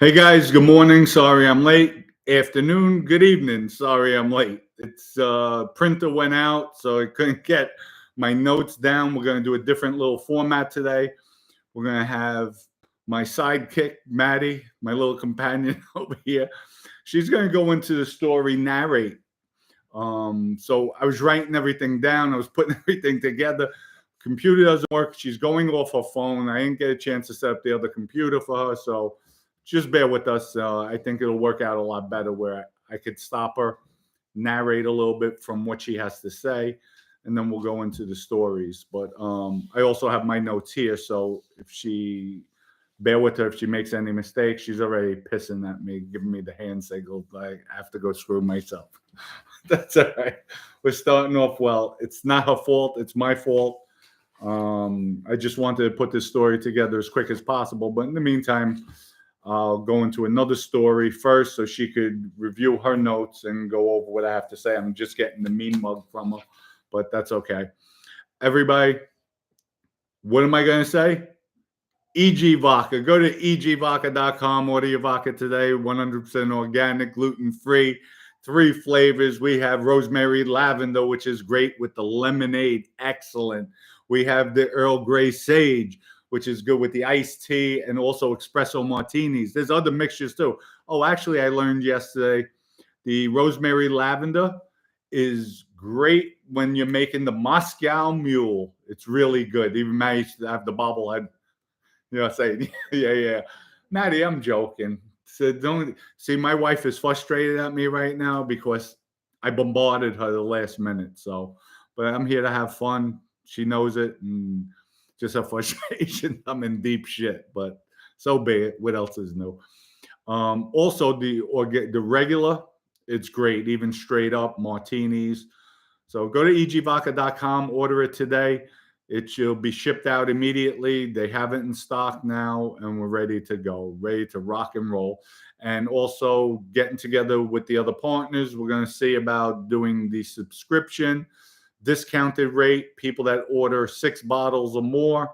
Hey guys, good morning. Sorry I'm late. Afternoon, good evening. Sorry I'm late. It's printer went out, so I couldn't get my notes down. We're gonna do a different little format today. We're gonna have my sidekick, Maddie, my little companion over here. She's gonna go into the story, narrate. So I was writing everything down, I was putting everything together. Computer doesn't work. She's going off her phone. I didn't get a chance to set up the other computer for her, so just bear with us. I think it'll work out a lot better where I could stop her, narrate a little bit from what she has to say, and then we'll go into the stories. But I also have my notes here, so if she bear with her if she makes any mistakes. She's already pissing at me, giving me the hand signal. Like I have to go screw myself. That's all right. We're starting off well. It's not her fault. It's my fault. I just wanted to put this story together as quick as possible. But in the meantime, I'll go into another story first so she could review her notes and go over what I have to say. I'm just getting the mean mug from her, but that's okay. Everybody, what am I going to say? EG Vodka. Go to egvodka.com. Order your vodka today. 100% organic, gluten free. 3 flavors. We have rosemary lavender, which is great with the lemonade. Excellent. We have the Earl Grey sage, which is good with the iced tea and also espresso martinis. There's other mixtures too. Oh, actually, I learned yesterday the rosemary lavender is great when you're making the Moscow Mule. It's really good. Even managed to have the bobblehead. You know, say, yeah. Maddie, I'm joking. So don't see my wife is frustrated at me right now because I bombarded her the last minute. So, but I'm here to have fun. She knows it, and just her frustration. I'm in deep shit, but so be it. What else is new? Also, the regular, it's great, even straight up martinis. So go to egvodka.com, order it today. It shall be shipped out immediately. They have it in stock now, and we're ready to go, ready to rock and roll. And also getting together with the other partners. We're going to see about doing the subscription discounted rate. People that order 6 bottles or more,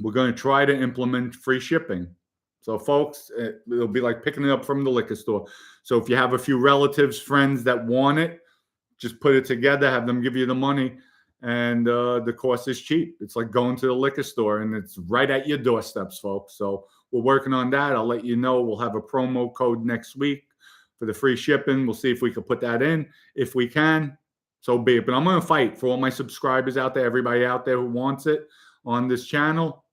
we're going to try to implement free shipping. So, folks, it'll be like picking it up from the liquor store. So, if you have a few relatives, friends that want it, just put it together, have them give you the money, and the cost is cheap. It's like going to the liquor store, and it's right at your doorsteps, folks. So we're working on that. I'll let you know. We'll have a promo code next week for the free shipping. We'll see if we can put that in. If we can, so be it. But I'm going to fight for all my subscribers out there, everybody out there who wants it on this channel,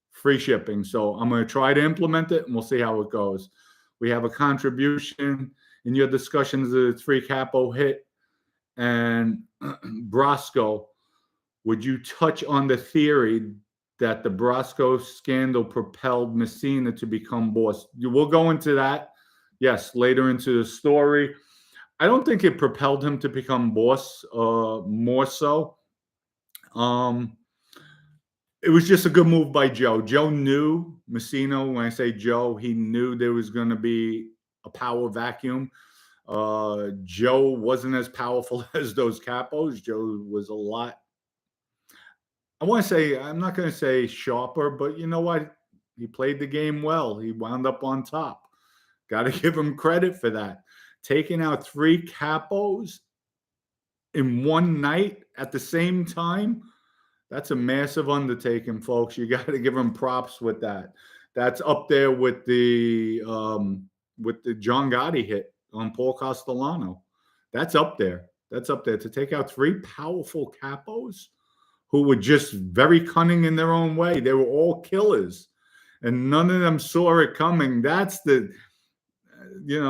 free shipping. So I'm going to try to implement it, and we'll see how it goes. We have a contribution in your discussions of the Three Capo hit. And Brasco, would you touch on the theory that the Brasco scandal propelled Messina to become boss? We'll go into that, yes, later into the story. I don't think it propelled him to become boss, more so. It was just a good move by Joe. Joe knew Messina. When I say Joe, he knew there was going to be a power vacuum. Joe wasn't as powerful as those capos. Joe was a lot. I want to say, I'm not going to say sharper, but you know what? He played the game well. He wound up on top. Got to give him credit for that. Taking out 3 capos in one night at the same time, that's a massive undertaking, folks. You got to give him props with that. That's up there with the John Gotti hit on Paul Castellano. That's up there. That's up there to take out 3 powerful capos who were just very cunning in their own way. They were all killers, and none of them saw it coming. That's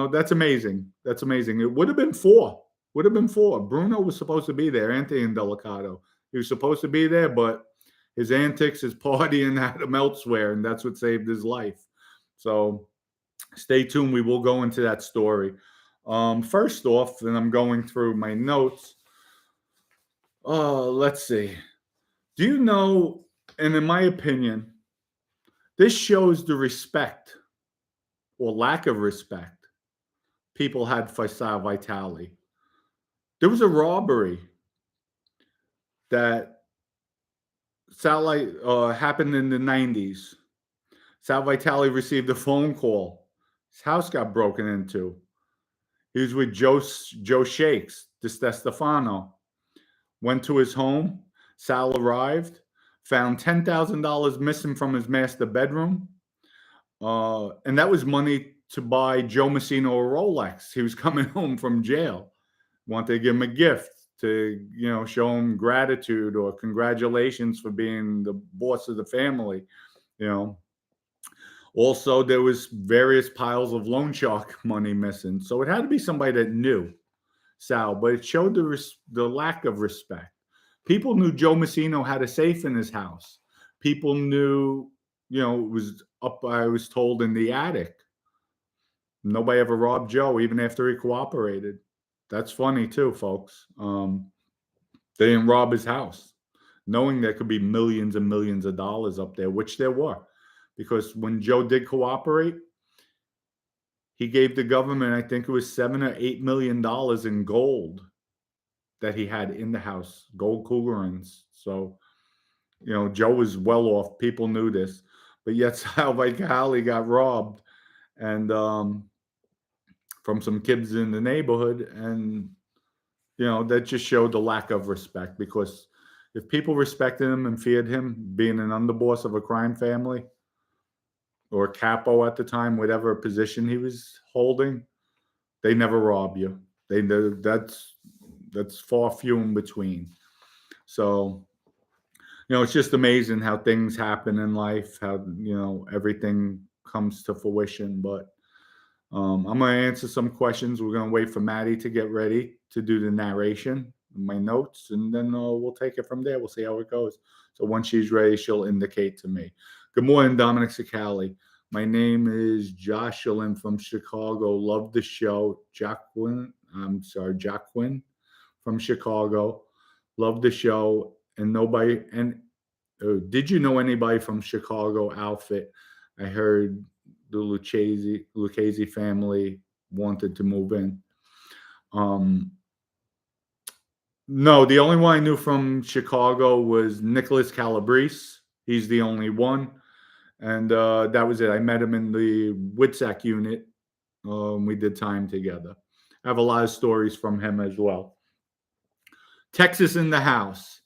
that's amazing. That's amazing. It would have been 4. Would have been 4. Bruno was supposed to be there. Anthony Indelicato. He was supposed to be there, but his antics, his partying had him elsewhere, and that's what saved his life. So stay tuned. We will go into that story. First off, and I'm going through my notes. Let's see. Do you know, and in my opinion, this shows the respect or lack of respect people had for Sal Vitale. There was a robbery that happened in the 90s. Sal Vitale received a phone call His house got broken into. He was with Joe Shakes, DeStefano. Went to his home. Sal arrived, found $10,000 missing from his master bedroom. And that was money to buy Joe Massino a Rolex. He was coming home from jail. Wanted to give him a gift to, show him gratitude or congratulations for being the boss of the family, Also, there was various piles of loan shark money missing. So it had to be somebody that knew Sal, but it showed the lack of respect. People knew Joe Massino had a safe in his house. People knew, it was up, I was told, in the attic. Nobody ever robbed Joe, even after he cooperated. That's funny too, folks. They didn't rob his house, knowing there could be millions and millions of dollars up there, which there were. Because when Joe did cooperate, he gave the government, I think it was $7 or $8 million in gold that he had in the house, gold Cougarins. So, Joe was well off. People knew this, but yet Cicale got robbed, and from some kids in the neighborhood, and that just showed the lack of respect. Because if people respected him and feared him, being an underboss of a crime family, or capo at the time, whatever position he was holding, they never rob you. That's far few in between. So, it's just amazing how things happen in life, how, everything comes to fruition. But I'm going to answer some questions. We're going to wait for Maddie to get ready to do the narration, my notes, and then we'll take it from there. We'll see how it goes. So once she's ready, she'll indicate to me. Good morning, Dominick Cicale. My name is Jocelyn from Chicago. Love the show. Giaccone from Chicago. Love the show. And nobody, and did you know anybody from Chicago outfit? I heard the Lucchese family wanted to move in. No, the only one I knew from Chicago was Nicholas Calabrese. He's the only one. And that was it. I met him in the Witsack unit. We did time together. I have a lot of stories from him as well. Texas in the house.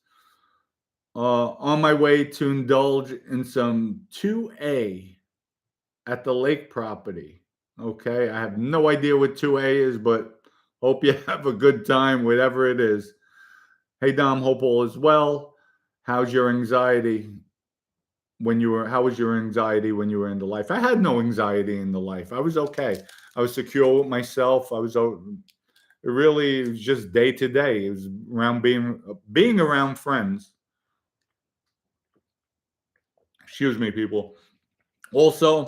On my way to indulge in some 2A at the lake property. Okay, I have no idea what 2A is, but hope you have a good time, whatever it is. Hey, Dom, hope all is well. How's your anxiety how was your anxiety when you were in the life? I had no anxiety in the life. I was okay. I was secure with myself. It was just day to day. It was around being around friends. Excuse me, people. Also,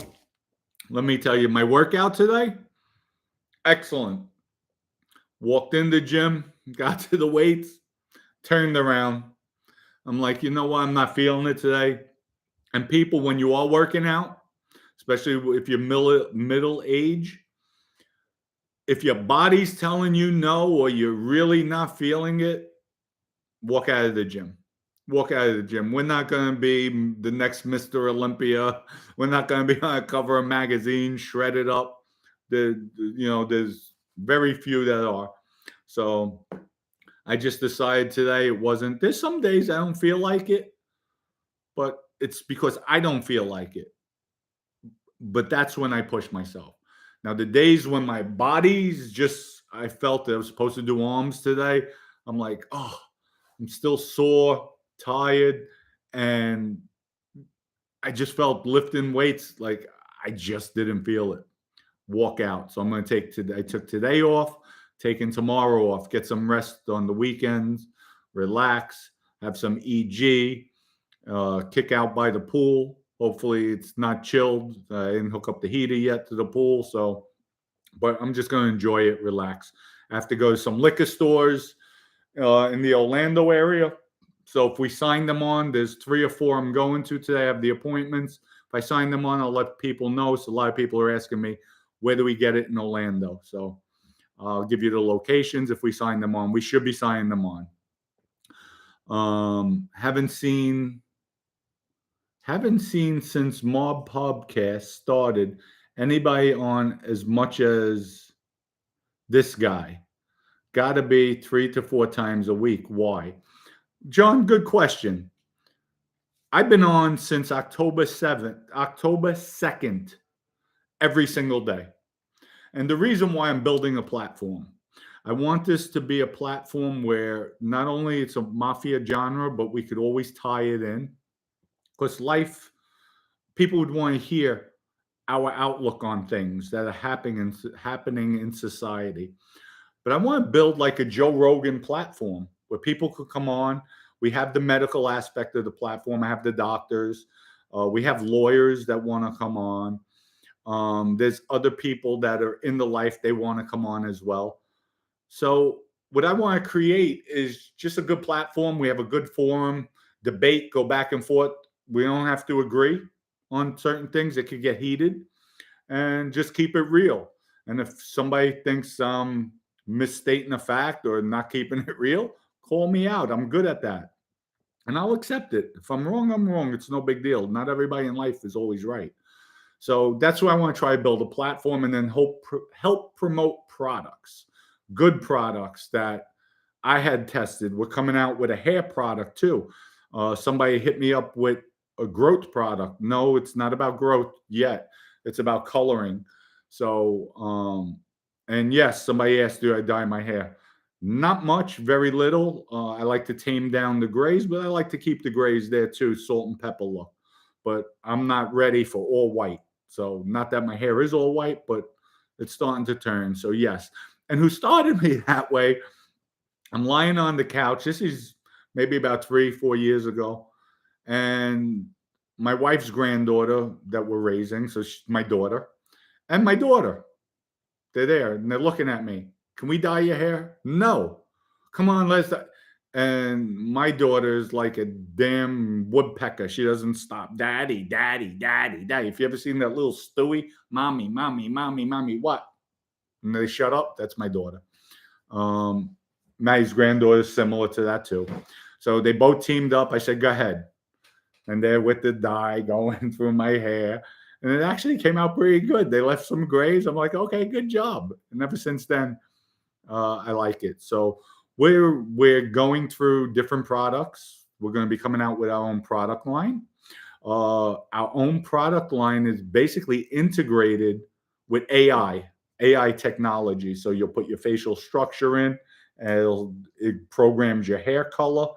let me tell you, my workout today, excellent. Walked in the gym, got to the weights, turned around. I'm like, you know what? I'm not feeling it today. And people, when you are working out, especially if you're middle age, if your body's telling you no, or you're really not feeling it, walk out of the gym. Walk out of the gym. We're not going to be the next Mr. Olympia. We're not going to be on a cover of a magazine, shredded up. There's very few that are. So I just decided today it wasn't. There's some days I don't feel like it, but it's because I don't feel like it. But that's when I push myself. Now, the days when my body's just, I felt that I was supposed to do arms today, I'm like, oh, I'm still sore, tired, and I just felt lifting weights like I just didn't feel it. Walk out. So I'm going to I took today off, taking tomorrow off, get some rest on the weekends, relax, have some EG, kick out by the pool. Hopefully it's not chilled. I didn't hook up the heater yet to the pool. But I'm just going to enjoy it, relax. I have to go to some liquor stores in the Orlando area. So if we sign them on, there's 3 or 4 I'm going to today. I have the appointments. If I sign them on, I'll let people know. So a lot of people are asking me, where do we get it in Orlando? So I'll give you the locations if we sign them on. We should be signing them on. Haven't seen since Mob Podcast started Anybody on as much as this guy? Got to be 3 to 4 times a week. Why? John, good question. I've been on since October 7th, October 2nd, every single day. And the reason why I'm building a platform, I want this to be a platform where not only it's a Mafia genre, but we could always tie it in. Because life, people would want to hear our outlook on things that are happening in society. But I want to build like a Joe Rogan platform where people could come on. We have the medical aspect of the platform. I have the doctors. We have lawyers that want to come on. There's other people that are in the life they want to come on as well. So what I want to create is just a good platform. We have a good forum, debate, go back and forth. We don't have to agree on certain things. It could get heated, and just keep it real. And if somebody thinks I'm misstating a fact or not keeping it real, call me out. I'm good at that. And I'll accept it. If I'm wrong, I'm wrong. It's no big deal. Not everybody in life is always right. So that's why I want to try to build a platform and then help promote products, good products that I had tested. We're coming out with a hair product too. Somebody hit me up with a growth product. No, it's not about growth yet. It's about coloring. So, and yes, somebody asked, do I dye my hair? Not much, very little. I like to tame down the grays, but I like to keep the grays there too, salt and pepper look. But I'm not ready for all white. So not that my hair is all white, but it's starting to turn. So yes. And who started me that way, I'm lying on the couch. This is maybe about 3-4 years ago. And my wife's granddaughter that we're raising, so she's my daughter, and my daughter, they're there and they're looking at me. Can we dye your hair? No. Come on, let's dye. And my daughter's like a damn woodpecker. She doesn't stop. Daddy, daddy, daddy, daddy. If you ever seen that little Stewie, mommy, mommy, mommy, mommy, what? And they shut up. That's my daughter. Maddie's granddaughter is similar to that too. So they both teamed up. I said, go ahead. And they're with the dye going through my hair. And it actually came out pretty good. They left some grays. I'm like, okay, good job. And ever since then, I like it. So we're going through different products. We're going to be coming out with our own product line. Our own product line is basically integrated with AI technology. So you'll put your facial structure in, and it programs your hair color,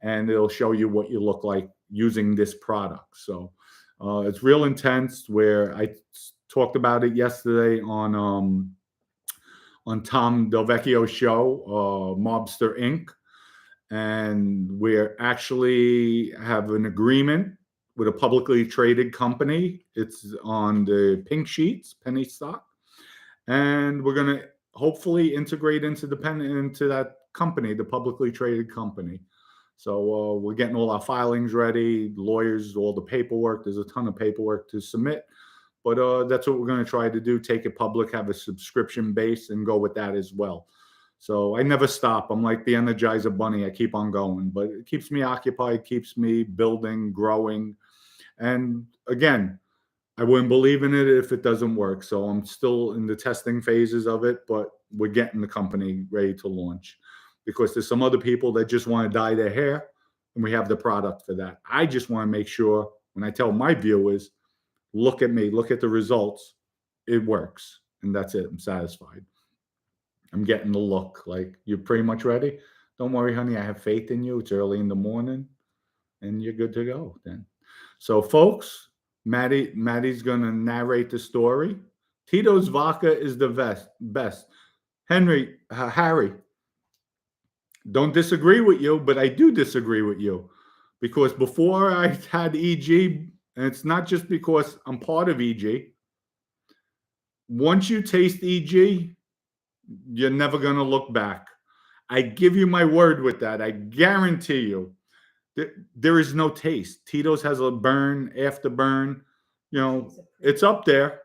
and it'll show you what you look like using this product. So it's real intense. Where I talked about it yesterday on Tom Delvecchio's show, Mobster Inc. And we're actually have an agreement with a publicly traded company. It's on the pink sheets, penny stock. And we're going to hopefully integrate into that company, the publicly traded company. So we're getting all our filings ready, lawyers, all the paperwork. There's a ton of paperwork to submit. But that's what we're going to try to do, take it public, have a subscription base, and go with that as well. So I never stop. I'm like the Energizer Bunny. I keep on going. But it keeps me occupied, keeps me building, growing. And again, I wouldn't believe in it if it doesn't work. So I'm still in the testing phases of it, but we're getting the company ready to launch. Because there's some other people that just want to dye their hair, and we have the product for that. I just want to make sure when I tell my viewers, look at me, look at the results, it works. And that's it. I'm satisfied. I'm getting the look like, you're pretty much ready. Don't worry, honey. I have faith in you. It's early in the morning and you're good to go then. So folks, Maddie's going to narrate the story. Tito's vodka is the best. Harry, don't disagree with you, but I do disagree with you, because before I had EG, and it's not just because I'm part of EG, once you taste EG, you're never going to look back. I give you my word with that. I guarantee you there is no taste. Tito's has a burn, afterburn. You know, it's up there.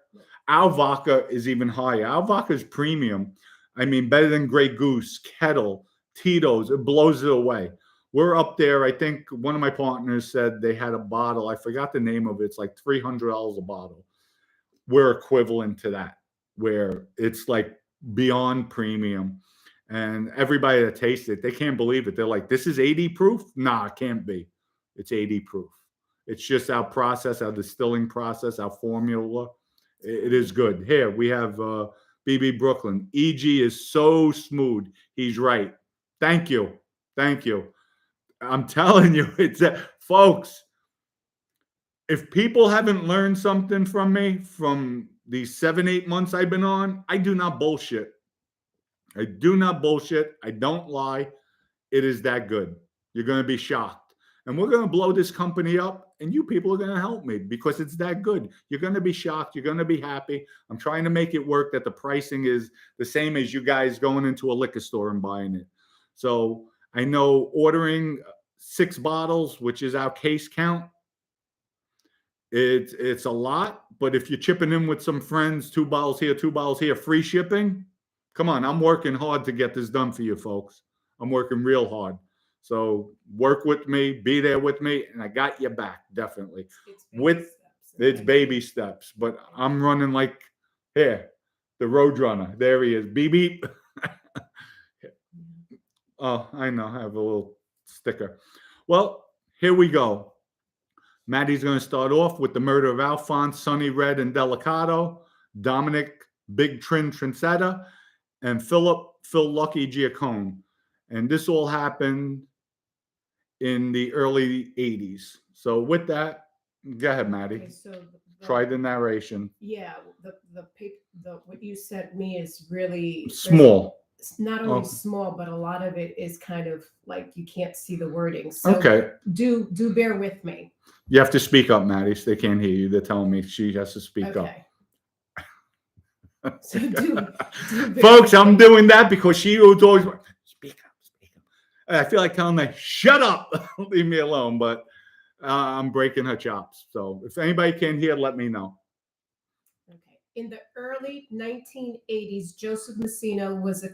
Our vodka is even higher. Our vodka is premium. I mean, better than Grey Goose, Kettle, Tito's. It blows it away. We're up there. I think one of my partners said they had a bottle. I forgot the name of it. It's like $300 a bottle. we're equivalent to that, where it's like beyond premium. And everybody that tastes it, they can't believe it. They're like, this is 80 proof? Nah, it can't be. It's 80 proof. It's just our process, our distilling process, our formula. It is good. Here, we have BB Brooklyn. EG is so smooth. He's right. Thank you. Thank you. I'm telling you, it's folks, if people haven't learned something from me from these 7-8 months I've been on, I do not bullshit. I do not bullshit. I don't lie. It is that good. You're going to be shocked. And we're going to blow this company up, and you people are going to help me because it's that good. You're going to be shocked. You're going to be happy. I'm trying to make it work that the pricing is the same as you guys going into a liquor store and buying it. So I know ordering 6 bottles, which is our case count, it's a lot. But if you're chipping in with some friends, 2 bottles here, 2 bottles here, free shipping, come on, I'm working hard to get this done for you folks. I'm working real hard. So work with me, be there with me, and I got your back, definitely. It's baby steps, but I'm running like, here, the road runner. There he is. Beep, beep. Oh, I know. I have a little sticker. Well, here we go. Maddie's going to start off with the murder of Alphonse, Sonny Red, and Indelicato, Dominick, Big Trin, Trinchera, and Phil Lucky Giaccone. And this all happened in the early 80s. So with that, go ahead, Maddie. Okay, so try the narration. Yeah, the what you sent me is really small. It's not only small, but a lot of it is kind of like you can't see the wording. So okay, do bear with me. You have to speak up, Maddie. So they can't hear you. They're telling me she has to speak up. So folks, I'm doing that because she was always speak up. I feel like telling her, shut up, leave me alone. But I'm breaking her chops. So if anybody can hear, let me know. Okay. In the early 1980s, Joseph Massino was a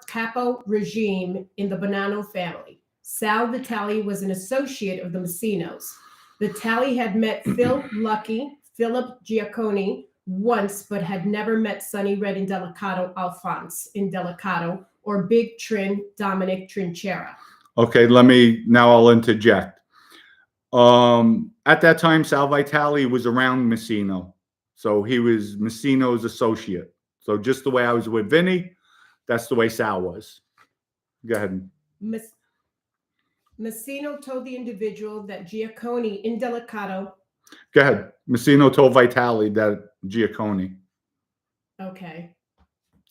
capo regime in the Bonanno family. Sal Vitale was an associate of the Massinos. Vitale had met Phil Lucky, Philip Giaccone once, but had never met Sonny Red Indelicato, Alphonse Indelicato, or Big Trin, Dominick Trinchera. Okay, now I'll interject. At that time, Sal Vitale was around Massino. So he was Massino's associate. So just the way I was with Vinny, that's the way Sal was. Go ahead. Massino told the individual that Giaccone Indelicato. Go ahead. Massino told Vitale that Giaccone. Okay.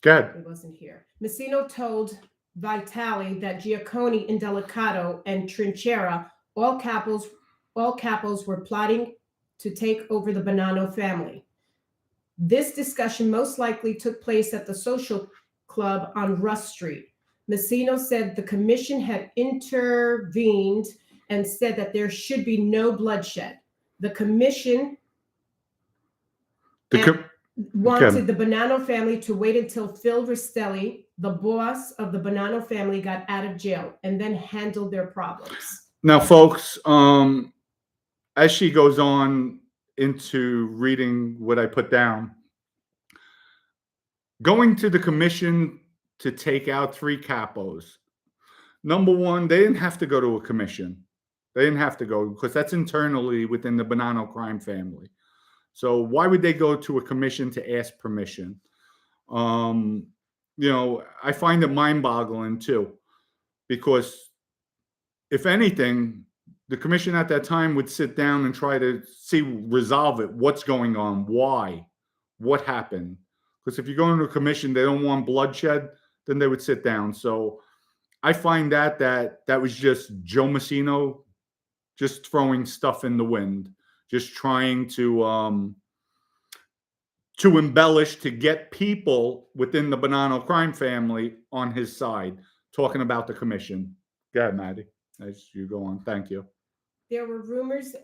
Go ahead. It wasn't here. Massino told Vitale that Giaccone Indelicato and Trinchera, all capos were plotting to take over the Bonanno family. This discussion most likely took place at the social club on Russ Street. Massino said the commission had intervened and said that there should be no bloodshed. The commission wanted the Bonanno family to wait until Phil Rastelli, the boss of the Bonanno family, got out of jail and then handle their problems. Now, folks, as she goes on into reading what I put down, going to the commission to take out Three Capos. Number one, they didn't have to go to a commission. They didn't have to go because that's internally within the Bonanno crime family. So why would they go to a commission to ask permission? I find it mind-boggling too, because if anything, the commission at that time would sit down and try to resolve it. What's going on? Why? What happened? Because if you go into a commission, they don't want bloodshed, then they would sit down. So I find that was just Joe Massino just throwing stuff in the wind, just trying to embellish, to get people within the Bonanno crime family on his side, talking about the commission. Go ahead, Maddie, as you go on. Thank you. There were rumors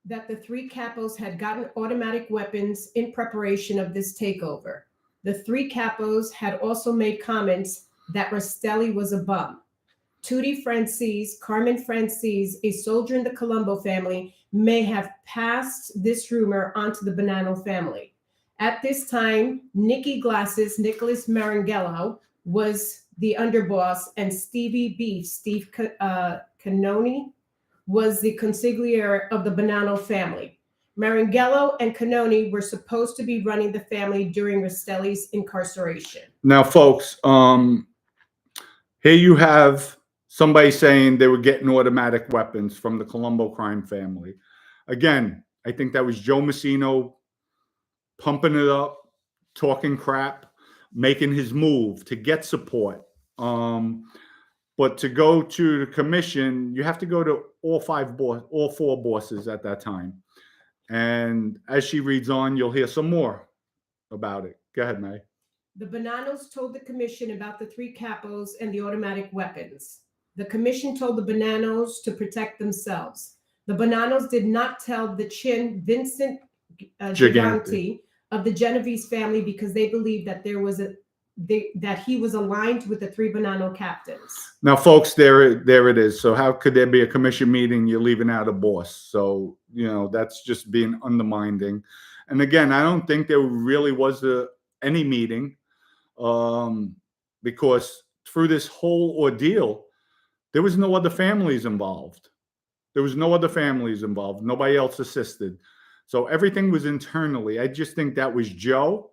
that the Three Capos had gotten automatic weapons in preparation of this takeover. The Three Capos had also made comments that Rastelli was a bum. Tutti Francis, Carmen Francis, a soldier in the Colombo family, may have passed this rumor onto the Bonanno family. At this time, Nicky Glasses, Nicholas Marangello, was the underboss, and Stevie Beef, Steve Canoni, was the consigliere of the Bonanno family. Marangello and Canoni were supposed to be running the family during Rastelli's incarceration. Now, folks, here you have somebody saying they were getting automatic weapons from the Colombo crime family. Again, I think that was Joe Massino pumping it up, talking crap, making his move to get support. But to go to the commission, you have to go to all four bosses at that time. And as she reads on, you'll hear some more about it. Go ahead, May. The Bonannos told the commission about the Three Capos and the automatic weapons. The commission told the Bonannos to protect themselves. The Bonannos did not tell the Chin Vincent Gigante of the Genovese family because they believed that that he was aligned with the three Bonanno captains. Now, folks, there it is. So how could there be a commission meeting? You're leaving out a boss. So, that's just being undermining. And again, I don't think there really was any meeting because through this whole ordeal, there was no other families involved. Nobody else assisted. So everything was internally. I just think that was Joe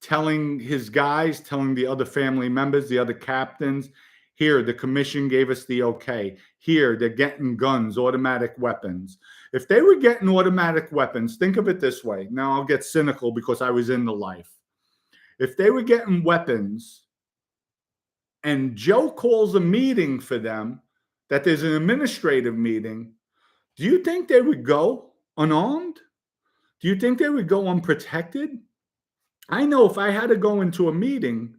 telling his guys, telling the other family members, the other captains, here, the commission gave us the okay. Here, they're getting guns, automatic weapons. If they were getting automatic weapons, think of it this way. Now I'll get cynical because I was in the life. If they were getting weapons and Joe calls a meeting for them, that there's an administrative meeting, do you think they would go unarmed? Do you think they would go unprotected? I know if I had to go into a meeting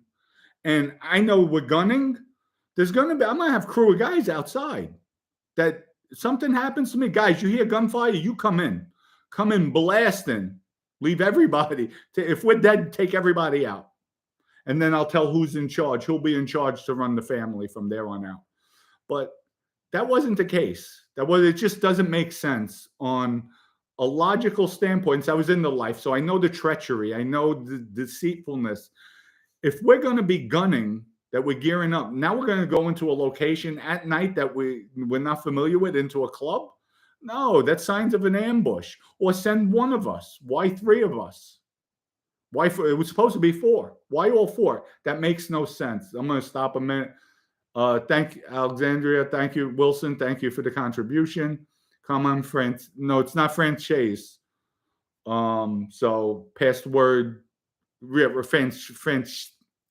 and I know we're gunning, I'm going to have crew of guys outside that something happens to me. Guys, you hear gunfire, you come in blasting, leave everybody. If we're dead, take everybody out. And then I'll tell who's in charge. Who'll be in charge to run the family from there on out. But that wasn't the case. It just doesn't make sense on a logical standpoint. I was in the life, so I know the treachery. I know the deceitfulness. If we're going to be gunning, that we're gearing up, now we're going to go into a location at night that we're not familiar with, into a club? No, that's signs of an ambush. Or send one of us. Why three of us? Why four? It was supposed to be four. Why all four? That makes no sense. I'm going to stop a minute. Thank you, Alexandria. Thank you, Wilson. Thank you for the contribution. Come on, French. No, it's not Franchise. So past word,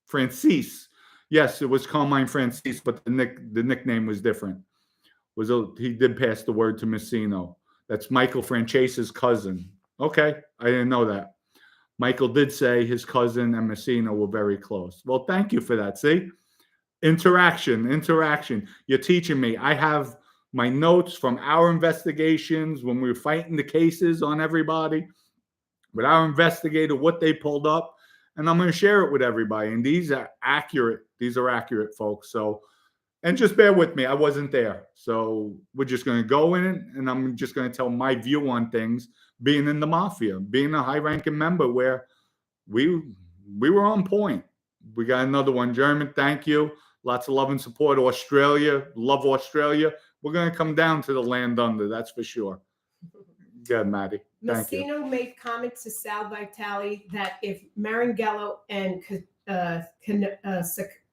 Francis. Yes, it was Carmine Francis, but the nickname was different. He did pass the word to Massino. That's Michael Francese's cousin. Okay, I didn't know that. Michael did say his cousin and Massino were very close. Well, thank you for that. See? Interaction. You're teaching me. I have my notes from our investigations when we were fighting the cases on everybody, with our investigator, what they pulled up, and I'm going to share it with everybody. And these are accurate. These are accurate, folks. So, and just bear with me. I wasn't there. So we're just going to go in it, and I'm just going to tell my view on things, being in the Mafia, being a high-ranking member where we were on point. We got another one. German, thank you. Lots of love and support. Australia, love Australia. We're going to come down to the land under, that's for sure. Good, Maddie. Massino made comments to Sal Vitale that if Marangello and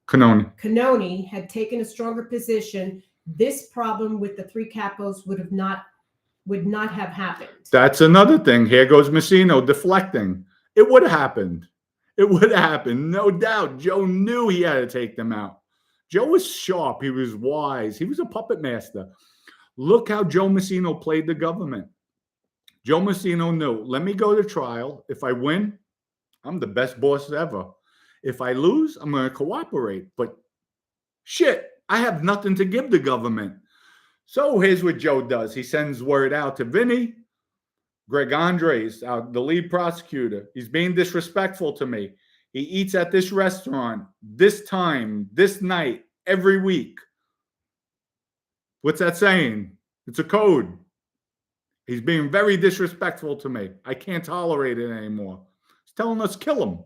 Canoni had taken a stronger position, this problem with the Three Capos would not have happened. That's another thing. Here goes Massino deflecting. It would have happened. No doubt. Joe knew he had to take them out. Joe was sharp. He was wise. He was a puppet master. Look how Joe Massino played the government. Joe Massino knew, let me go to trial. If I win, I'm the best boss ever. If I lose, I'm going to cooperate. But shit, I have nothing to give the government. So here's what Joe does. He sends word out to Vinny. Greg Andres, the lead prosecutor. He's being disrespectful to me. He eats at this restaurant, this time, this night, every week. What's that saying? It's a code. He's being very disrespectful to me. I can't tolerate it anymore. He's telling us kill him.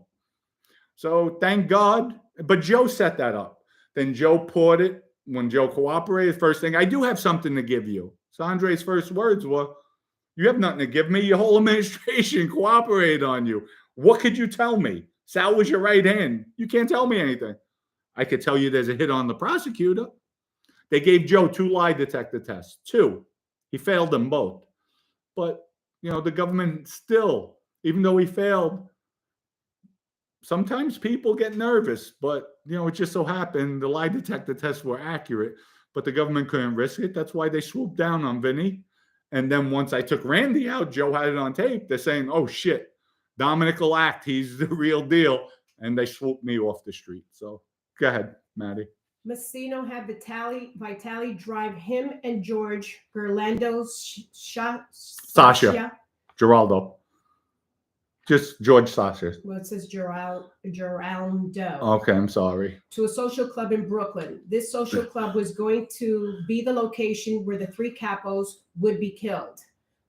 So thank God. But Joe set that up. Then Joe poured it. When Joe cooperated, first thing, I do have something to give you. So Andre's first words were, you have nothing to give me. Your whole administration cooperated on you. What could you tell me? Sal was your right hand. You can't tell me anything. I could tell you there's a hit on the prosecutor. They gave Joe 2 lie detector tests. 2. He failed them both. But, the government still, even though he failed, sometimes people get nervous. But, it just so happened the lie detector tests were accurate, but the government couldn't risk it. That's why they swooped down on Vinny. And then once I took Randy out, Joe had it on tape. They're saying, oh, shit, Dominick will act. He's the real deal. And they swooped me off the street. So go ahead, Maddie. Massino had Vitali drive him and George Gerlando's Sasha. Geraldo. Just George Sasha. Well, it says Geraldo. Okay, I'm sorry. To a social club in Brooklyn. This social club was going to be the location where the 3 Capos would be killed.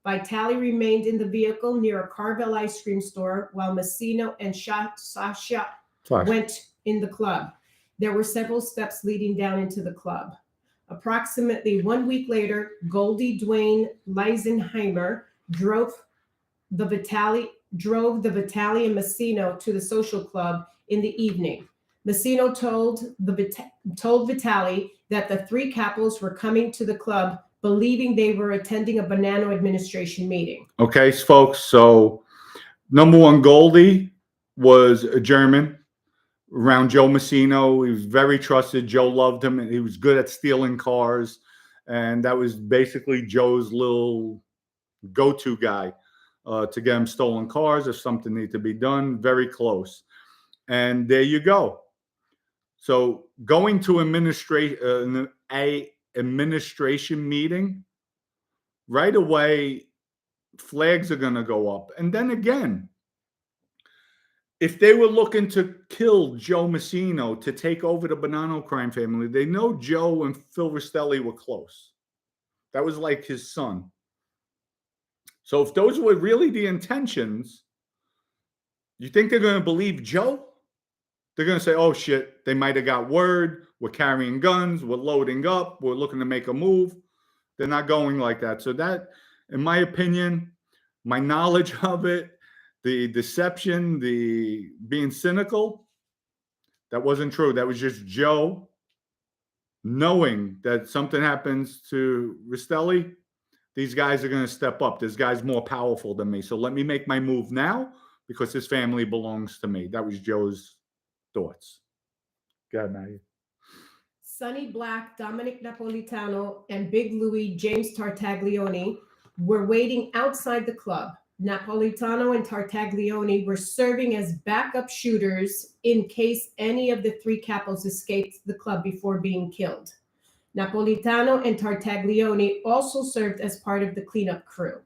Vitali remained in the vehicle near a Carvel ice cream store while Massino and Sasha went in the club. There were several steps leading down into the club. Approximately 1 week later, Goldie Dwayne Leisenheimer drove the Vitali and Massino to the social club in the evening. Massino told Vitali that the 3 Capos were coming to the club, believing they were attending a Bonanno administration meeting. Okay, folks. So, number 1, Goldie was a German around Joe Massino. He was very trusted. Joe loved him. He was good at stealing cars. And that was basically Joe's little go-to guy to get him stolen cars if something needed to be done. Very close. And there you go. So going to a administration meeting, right away, flags are going to go up. And then again, if they were looking to kill Joe Massino to take over the Bonanno crime family, they know Joe and Phil Rastelli were close. That was like his son. So if those were really the intentions, you think they're going to believe Joe? They're going to say, oh, shit, they might have got word. We're carrying guns. We're loading up. We're looking to make a move. They're not going like that. So that, in my opinion, my knowledge of it, the deception, the being cynical, that wasn't true. That was just Joe knowing that something happens to Rastelli. These guys are going to step up. This guy's more powerful than me. So let me make my move now because his family belongs to me. That was Joe's thoughts. Go ahead, Maggie. Sonny Black, Dominick Napolitano, and Big Louie James Tartaglione were waiting outside the club. Napolitano and Tartaglione were serving as backup shooters in case any of the 3 Capos escaped the club before being killed. Napolitano and Tartaglione also served as part of the cleanup crew.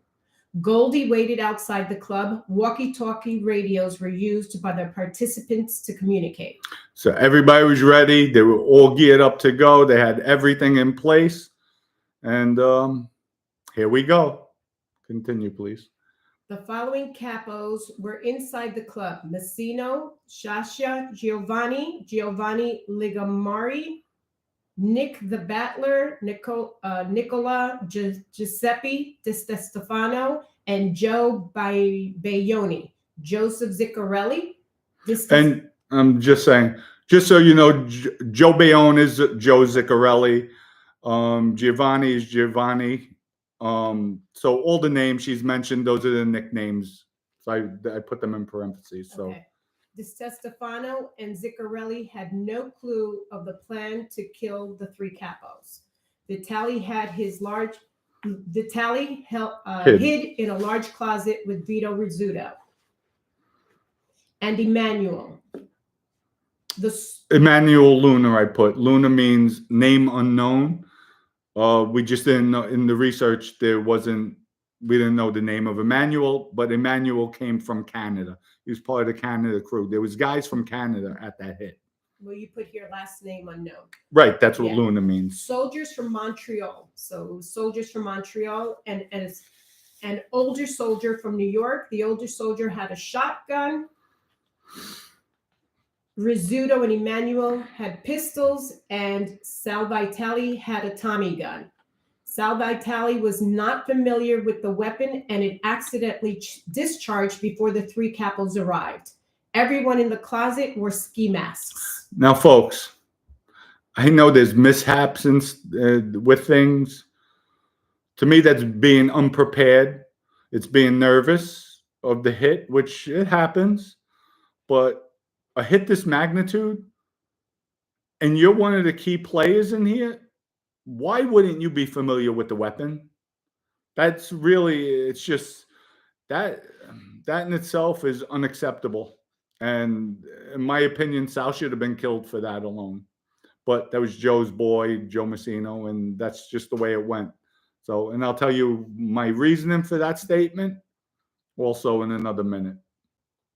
Goldie waited outside the club. Walkie-talkie radios were used by the participants to communicate. So everybody was ready. They were all geared up to go. They had everything in place. And here we go. Continue, please. The following capos were inside the club: Massino, Sasha, Giovanni Ligamari, Nick the Battler, Nicola Giuseppe Di Stefano, and Joe Bayoni, Joseph Ziccarelli. And I'm just saying, just so you know, Joe Bayoni is Joe Ziccarelli. Giovanni is Giovanni. So all the names she's mentioned, those are the nicknames. So I put them in parentheses. So. Okay. Di Stefano and Ziccarelli had no clue of the plan to kill the 3 Capos. Vitali hid in a large closet with Vito Rizzuto. And Emmanuel. Emmanuel Luna, I put. Luna means name unknown. We just didn't know in the research we didn't know the name of Emmanuel, but Emmanuel came from Canada. He was part of the Canada crew. There was guys from Canada at that hit. Well, you put here last name unknown. Right, that's what Luna means. Soldiers from Montreal. So soldiers from Montreal and an older soldier from New York. The older soldier had a shotgun Rizzuto and Emanuel had pistols, and Sal Vitale had a Tommy gun. Sal Vitale was not familiar with the weapon, and it accidentally discharged before the three Capos arrived. Everyone in the closet wore ski masks. Now, folks, I know there's mishaps with things. To me, that's being unprepared. It's being nervous of the hit, which it happens. But a hit this magnitude, and you're one of the key players in here, why wouldn't you be familiar with the weapon? That's really, it's just that in itself is unacceptable. And in my opinion, Sal should have been killed for that alone. But that was Joe's boy, Joe Massino, and that's just the way it went. So, and I'll tell you my reasoning for that statement also in another minute.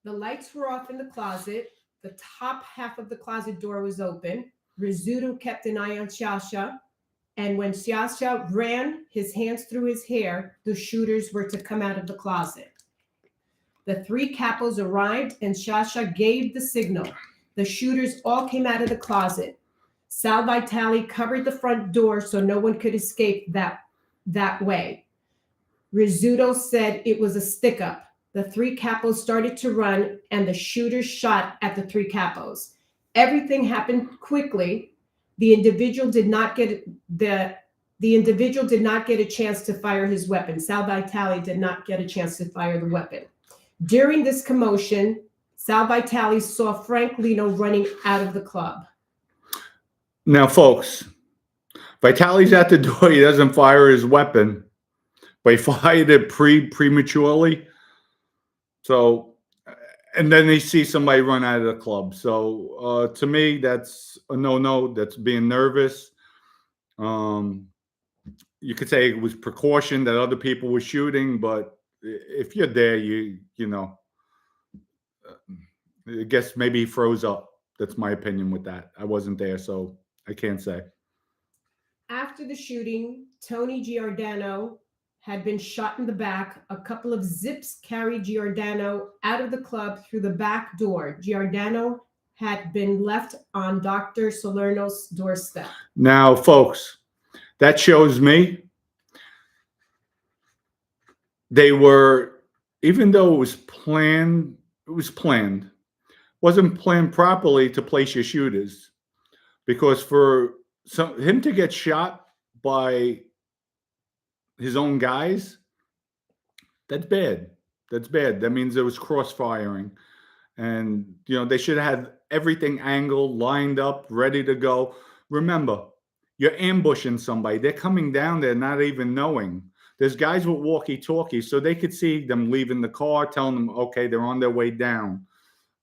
The lights were off in the closet. The top half of the closet door was open. Rizzuto kept an eye on Sciascia, and when Sciascia ran his hands through his hair, the shooters were to come out of the closet. The three Capos arrived, and Sciascia gave the signal. The shooters all came out of the closet. Sal Vitale covered the front door so no one could escape that way. Rizzuto said it was a stick-up. The three Capos started to run, and the shooters shot at the three Capos. Everything happened quickly. The individual did not get a chance to fire his weapon. Sal Vitale did not get a chance to fire the weapon. During this commotion, Sal Vitale saw Frank Lino running out of the club. Now, folks, Vitale's at the door. He doesn't fire his weapon, but he fired it prematurely. So, and then they see somebody run out of the club. So, to me, that's a no-no. That's being nervous. You could say it was precaution that other people were shooting, but if you're there, you know, I guess maybe he froze up. That's my opinion with that. I wasn't there, so I can't say. After the shooting, Tony Giordano had been shot in the back. A couple of zips carried Giordano out of the club through the back door. Giordano had been left on Dr. Salerno's doorstep. Now, folks, that shows me they were, even though it was planned, wasn't planned properly to place your shooters, because for him to get shot by his own guys, that's bad. That's bad. That means there was cross-firing. And, they should have had everything angled, lined up, ready to go. Remember, you're ambushing somebody. They're coming down there not even knowing. There's guys with walkie-talkies, so they could see them leaving the car, telling them, okay, they're on their way down.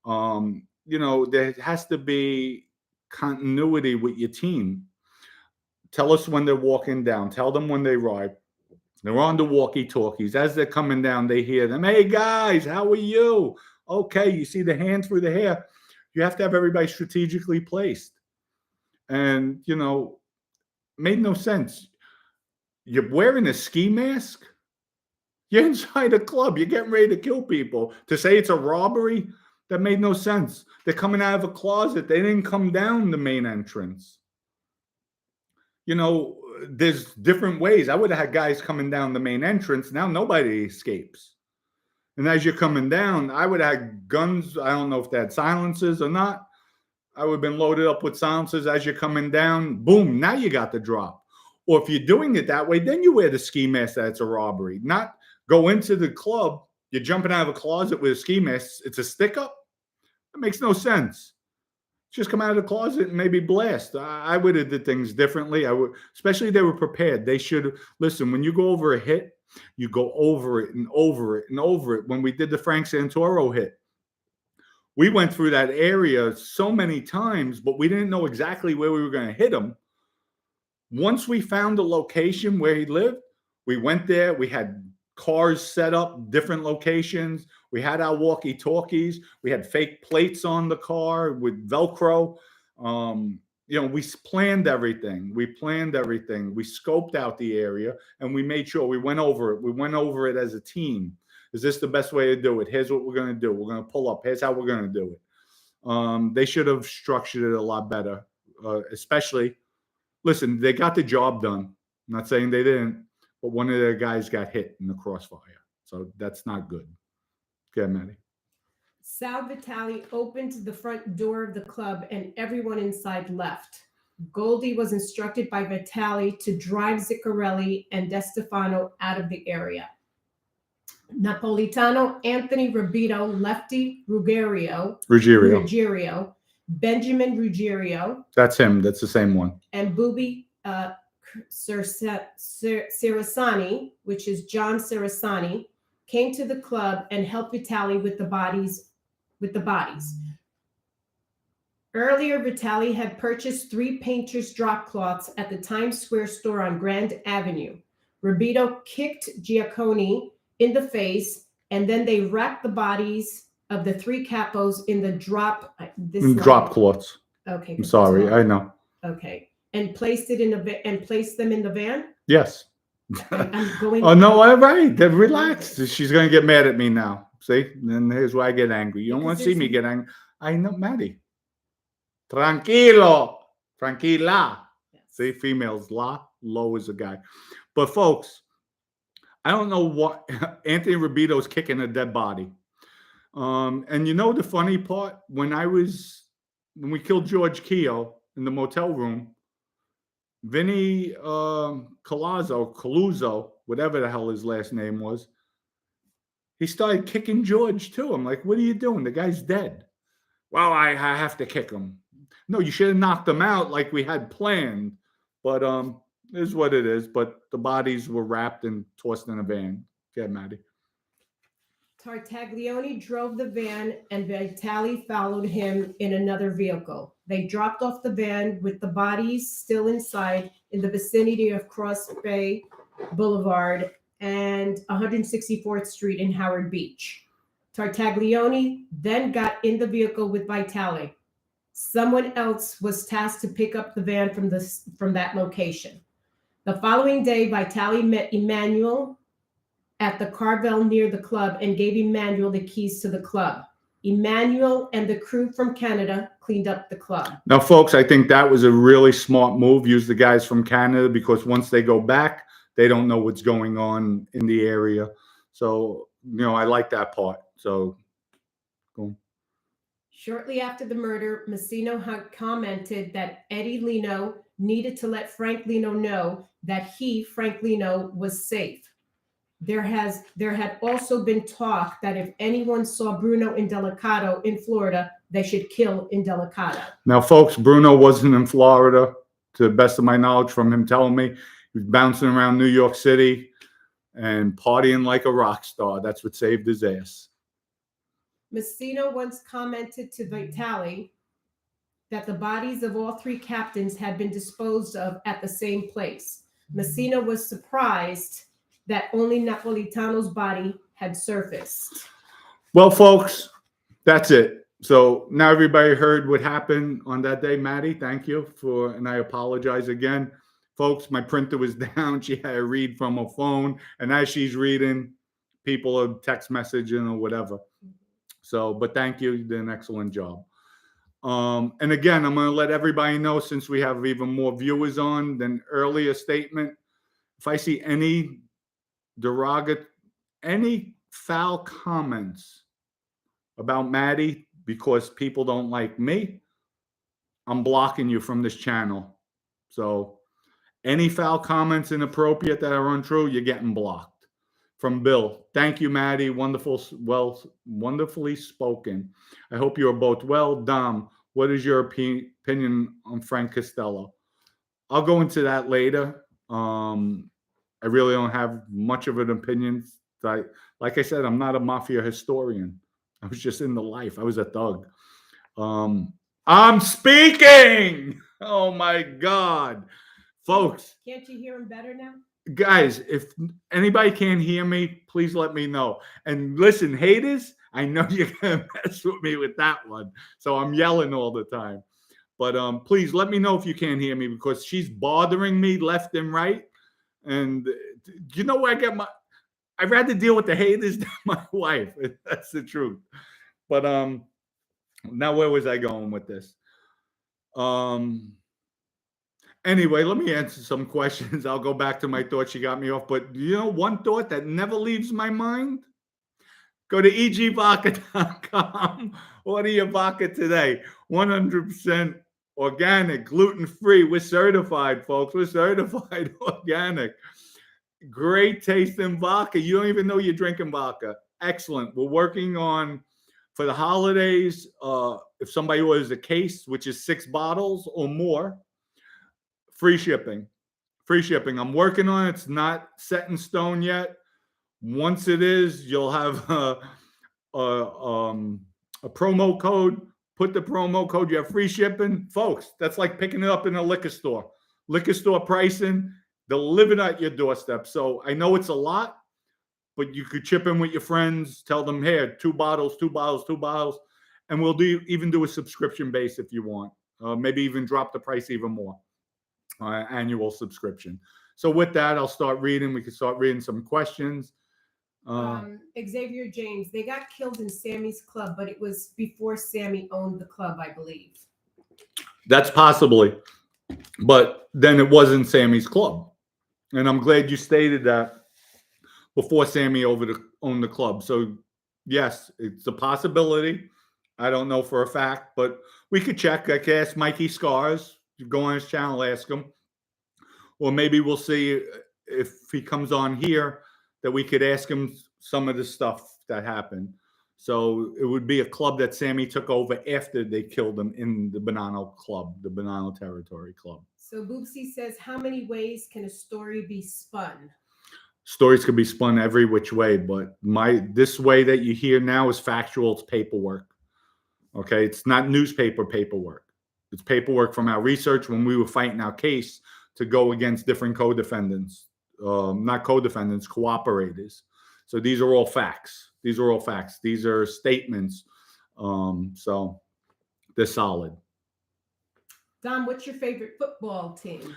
There has to be continuity with your team. Tell us when they're walking down. Tell them when they arrive. They're on the walkie-talkies. As they're coming down, they hear them. Hey, guys, how are you? Okay, you see the hand through the hair. You have to have everybody strategically placed. And, made no sense. You're wearing a ski mask? You're inside a club. You're getting ready to kill people. To say it's a robbery, that made no sense. They're coming out of a closet. They didn't come down the main entrance. There's different ways. I would have had guys coming down the main entrance. Now nobody escapes. And as you're coming down, I would have had guns. I don't know if they had silencers or not. I would have been loaded up with silencers as you're coming down. Boom, now you got the drop. Or if you're doing it that way, then you wear the ski mask. That's a robbery. Not go into the club. You're jumping out of a closet with a ski mask. It's a stick-up. That makes no sense. Just come out of the closet and maybe blast. I would have did things differently. Especially they were prepared. They should listen. When you go over a hit, you go over it and over it and over it. When we did the Frank Santoro hit, we went through that area so many times, but we didn't know exactly where we were going to hit him. Once we found the location where he lived, we went there. We had cars set up, different locations. We had our walkie-talkies. We had fake plates on the car with Velcro. We planned everything. We scoped out the area, and we made sure we went over it. We went over it as a team. Is this the best way to do it? Here's what we're going to do. We're going to pull up. Here's how we're going to do it. They should have structured it a lot better, especially, listen, they got the job done. I'm not saying they didn't, but one of their guys got hit in the crossfire. So that's not good. Okay, Maddie. Sal Vitale opened the front door of the club and everyone inside left. Goldie was instructed by Vitale to drive Cicale and DeStefano out of the area. Napolitano, Anthony Rubito, Lefty Ruggiero, Benjamin Ruggiero. That's him. That's the same one. And Booby Cerasani, which is John Cerasani, came to the club and helped Vitale with the bodies. Earlier, Vitale had purchased 3 painters' drop cloths at the Times Square store on Grand Avenue. Rubito kicked Giaccone in the face, and then they wrapped the bodies of the 3 capos in the drop cloths. Okay. I'm sorry, I know. Okay, and placed them in the van. Yes. I'm going. Oh no! All right, then relax. She's gonna get mad at me now. See, then here's why I get angry. You don't want to see me get angry. I know, Maddie. Tranquilo, tranquila. Yes. See, females, low is a guy. But folks, I don't know what Anthony Rubito's kicking a dead body. And you know the funny part, when we killed George Keogh in the motel room, Vinny Caluso, whatever the hell his last name was, he started kicking George too. I'm like, what are you doing? The guy's dead. Well, I have to kick him. No, you should have knocked him out like we had planned. But it is what it is. But the bodies were wrapped and tossed in a van. Okay, Maddie. Tartaglione drove the van and Vitale followed him in another vehicle. They dropped off the van with the bodies still inside in the vicinity of Cross Bay Boulevard and 164th Street in Howard Beach. Tartaglione then got in the vehicle with Vitale. Someone else was tasked to pick up the van from that location. The following day, Vitale met Emmanuel at the Carvel near the club and gave Emmanuel the keys to the club. Emmanuel and the crew from Canada cleaned up the club. Now, folks, I think that was a really smart move. Use the guys from Canada because once they go back, they don't know what's going on in the area. So, I like that part. So, go. Shortly after the murder, Massino had commented that Eddie Lino needed to let Frank Lino know that Frank Lino, was safe. There had also been talk that if anyone saw Bruno Indelicato in Florida, they should kill Indelicato. Now, folks, Bruno wasn't in Florida, to the best of my knowledge from him telling me. He was bouncing around New York City and partying like a rock star. That's what saved his ass. Massino once commented to Vitale that the bodies of all 3 captains had been disposed of at the same place. Massino was surprised that only Napolitano's body had surfaced. Well, folks, that's it. So now everybody heard what happened on that day. Maddie, thank you and I apologize again. Folks, my printer was down. She had to read from her phone. And as she's reading, people are text messaging or whatever. So, but thank you. You did an excellent job. And again, I'm going to let everybody know, since we have even more viewers on than earlier statement, if I see any any foul comments about Maddie because people don't like me, I'm blocking you from this channel. So any foul comments inappropriate that are untrue, you're getting blocked. From Bill, thank you, Maddie. Wonderfully spoken. I hope you are both well. Dom, what is your opinion on Frank Costello? I'll go into that later. I really don't have much of an opinion. Like I said, I'm not a Mafia historian. I was just in the life. I was a thug. I'm speaking. Oh, my God. Folks. Can't you hear him better now? Guys, if anybody can't hear me, please let me know. And listen, haters, I know you're going to mess with me with that one. So I'm yelling all the time. But please let me know if you can't hear me, because she's bothering me left and right. And you know where I get I'd rather deal with the haters than my wife. That's the truth. But now where was I going with this? Anyway, let me answer some questions. I'll go back to my thought. She got me off. But one thought that never leaves my mind? Go to egvodka.com. Order your vodka today. 100% organic, gluten-free. We're certified, folks. We're certified organic. Great tasting vodka. You don't even know you're drinking vodka. Excellent. We're working on, for the holidays, if somebody orders a case, which is 6 bottles or more, free shipping. Free shipping. I'm working on it. It's not set in stone yet. Once it is, you'll have a promo code. Put the promo code. You have free shipping. Folks, that's like picking it up in a liquor store. Liquor store pricing, delivered at your doorstep. So I know it's a lot, but you could chip in with your friends. Tell them, here, 2 bottles, 2 bottles, 2 bottles. And we'll even do a subscription base if you want. Maybe even drop the price even more. Annual subscription. So with that, I'll start reading. We can start reading some questions. Xavier James, they got killed in Sammy's club, but it was before Sammy owned the club, I believe. That's possibly, but then it wasn't Sammy's club. And I'm glad you stated that before Sammy owned the club. So yes, it's a possibility. I don't know for a fact, but we could check. I could ask Mikey Scars. You go on his channel, ask him. Or maybe we'll see if he comes on here that we could ask him some of the stuff that happened. So it would be a club that Sammy took over after they killed him in the Bonanno Club, the Bonanno Territory Club. So Boopsy says, how many ways can a story be spun? Stories can be spun every which way, but this way that you hear now is factual. It's paperwork. Okay, it's not newspaper paperwork. It's paperwork from our research when we were fighting our case to go against different co-defendants. Not co-defendants, cooperators. So these are all facts. These are all facts. These are statements. So they're solid. Dom, what's your favorite football team?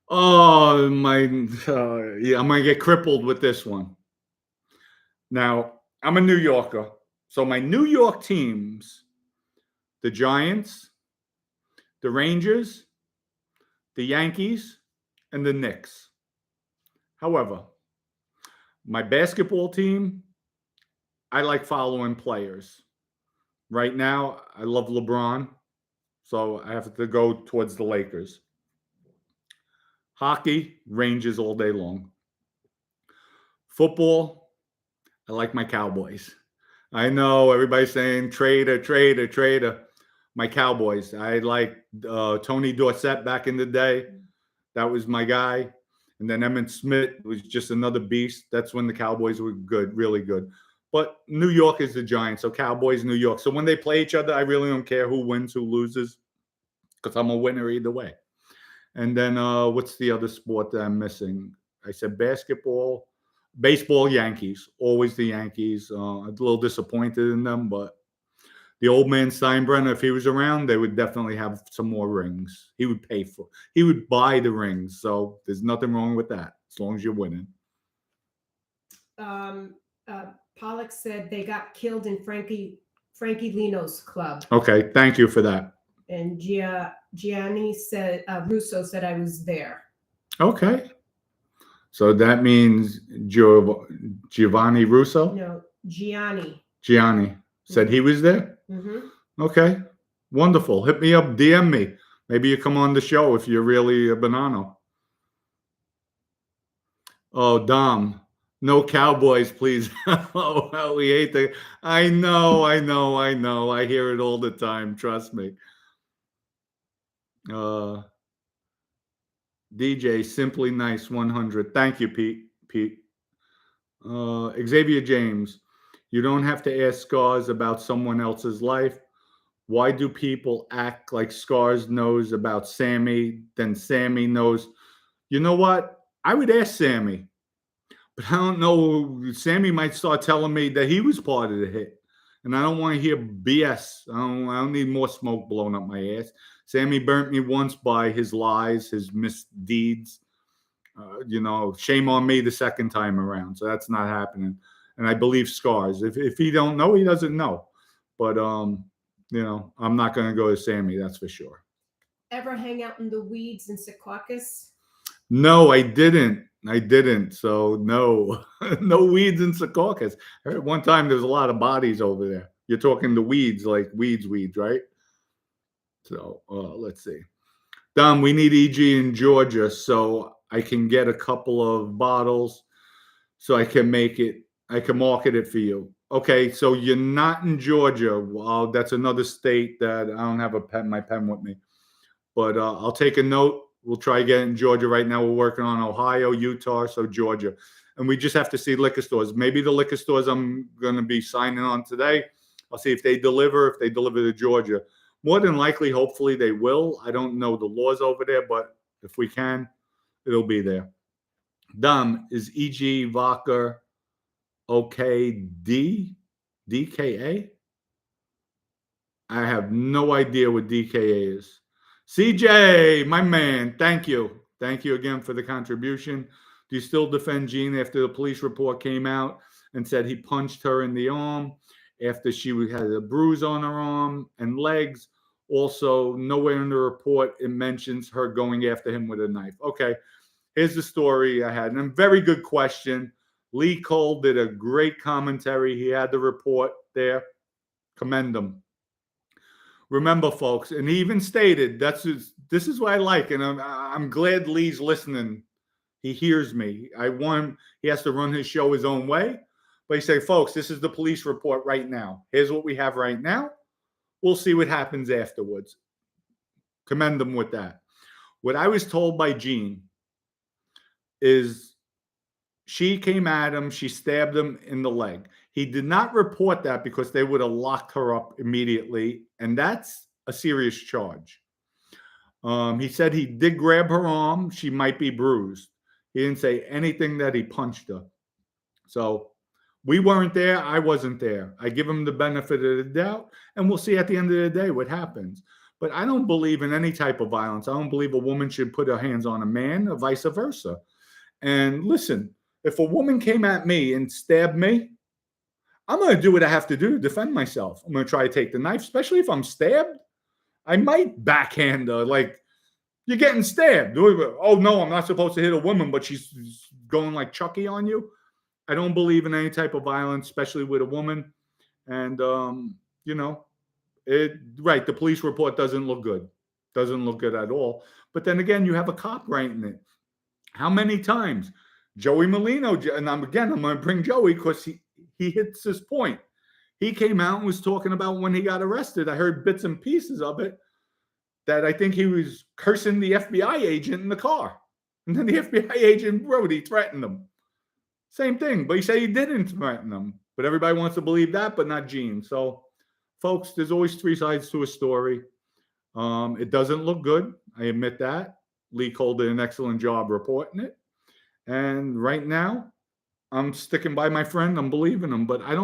Oh, yeah, I'm going to get crippled with this one. Now, I'm a New Yorker. So my New York teams, the Giants, the Rangers, the Yankees, and the Knicks. However, my basketball team, I like following players. Right now, I love LeBron, so I have to go towards the Lakers. Hockey, Rangers all day long. Football, I like my Cowboys. I know everybody's saying traitor, traitor, traitor. My Cowboys. I like Tony Dorsett back in the day. That was my guy. And then Emmitt Smith was just another beast. That's when the Cowboys were good, really good. But New York is the Giants, so Cowboys, New York. So when they play each other, I really don't care who wins, who loses, because I'm a winner either way. And then what's the other sport that I'm missing? I said basketball, baseball, Yankees. Always the Yankees. I'm a little disappointed in them, but the old man Steinbrenner, if he was around, they would definitely have some more rings. He would he would buy the rings. So there's nothing wrong with that, as long as you're winning. Pollock said they got killed in Frankie Lino's club. Okay, thank you for that. And Gianni said, Russo said I was there. Okay. So that means Giovanni Russo? No, Gianni. Gianni said he was there? Mm-hmm. Okay, wonderful. Hit me up, DM me. Maybe you come on the show if you're really a Bonanno. Oh, Dom, no Cowboys, please. Oh, we hate the. I know. I hear it all the time. Trust me. DJ, simply nice 100. Thank you, Pete. Xavier James, you don't have to ask Scars about someone else's life. Why do people act like Scars knows about Sammy, then Sammy knows? You know what? I would ask Sammy, but I don't know. Sammy might start telling me that he was part of the hit, and I don't want to hear BS. I don't need more smoke blowing up my ass. Sammy burnt me once by his lies, his misdeeds. shame on me the second time around. So that's not happening. And I believe scars. If he don't know, he doesn't know. But I'm not going to go to Sammy. That's for sure. Ever hang out in the weeds in Secaucus? No, I didn't. So no, no weeds in Secaucus. I heard one time there's a lot of bodies over there. You're talking the weeds, like weeds, right? So let's see. Dom, we need EG in Georgia, so I can get a couple of bottles, so I can market it for you. Okay, so you're not in Georgia. Well, that's another state that I don't have my pen with me. But I'll take a note. We'll try again in Georgia. Right now we're working on Ohio, Utah, so Georgia. And we just have to see liquor stores. Maybe the liquor stores I'm going to be signing on today, I'll see if they deliver to Georgia. More than likely, hopefully they will. I don't know the laws over there, but if we can, it'll be there. Dom, is E.G. vodka okay? DKA? I have no idea what DKA is. CJ, my man, thank you. Thank you again for the contribution. Do you still defend Gene after the police report came out and said he punched her in the arm after she had a bruise on her arm and legs? Also, nowhere in the report it mentions her going after him with a knife. Okay, here's the story I had. And a very good question. Lee Cole did a great commentary. He had the report there. Commend him. Remember, folks, and he even stated, this is what I like, and I'm glad Lee's listening. He hears me. He has to run his show his own way. But he said, folks, this is the police report right now. Here's what we have right now. We'll see what happens afterwards. Commend him with that. What I was told by Jean is she came at him. She stabbed him in the leg. He did not report that because they would have locked her up immediately, and that's a serious charge. He said he did grab her arm. She might be bruised. He didn't say anything that he punched her. So we weren't there. I wasn't there. I give him the benefit of the doubt, and we'll see at the end of the day what happens. But I don't believe in any type of violence. I don't believe a woman should put her hands on a man or vice versa. And listen, if a woman came at me and stabbed me, I'm going to do what I have to do to defend myself. I'm going to try to take the knife, especially if I'm stabbed. I might backhand her, like, you're getting stabbed. Oh, no, I'm not supposed to hit a woman, but she's going like Chucky on you. I don't believe in any type of violence, especially with a woman. And, right, the police report doesn't look good. Doesn't look good at all. But then again, you have a cop writing it. How many times? Joey Molino, and I'm going to bring Joey because he hits his point. He came out and was talking about when he got arrested. I heard bits and pieces of it that I think he was cursing the FBI agent in the car. And then the FBI agent wrote he threatened him. Same thing, but he said he didn't threaten him. But everybody wants to believe that, but not Gene. So, folks, there's always three sides to a story. It doesn't look good. I admit that. Lee Cole did an excellent job reporting it. And right now, I'm sticking by my friend. I'm believing him. But I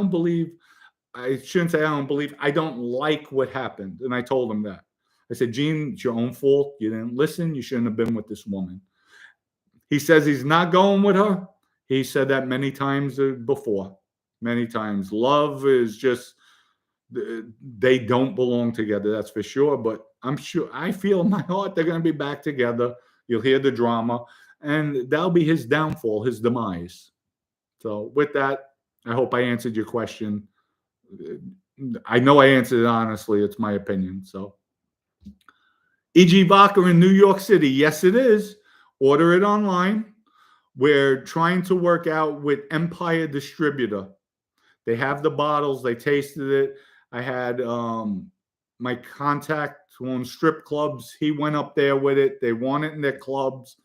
shouldn't say I don't believe. I don't like what happened. And I told him that. I said, Gene, it's your own fault. You didn't listen. You shouldn't have been with this woman. He says he's not going with her. He said that many times before. Many times. Love is just, they don't belong together. That's for sure. But I'm sure, I feel in my heart they're going to be back together. You'll hear the drama. And that'll be his downfall, his demise. So with that, I hope I answered your question. I know I answered it honestly. It's my opinion. So, E.G. Vodka in New York City. Yes, it is. Order it online. We're trying to work out with Empire Distributor. They have the bottles. They tasted it. I had my contact who owns strip clubs. He went up there with it. They want it in their clubs.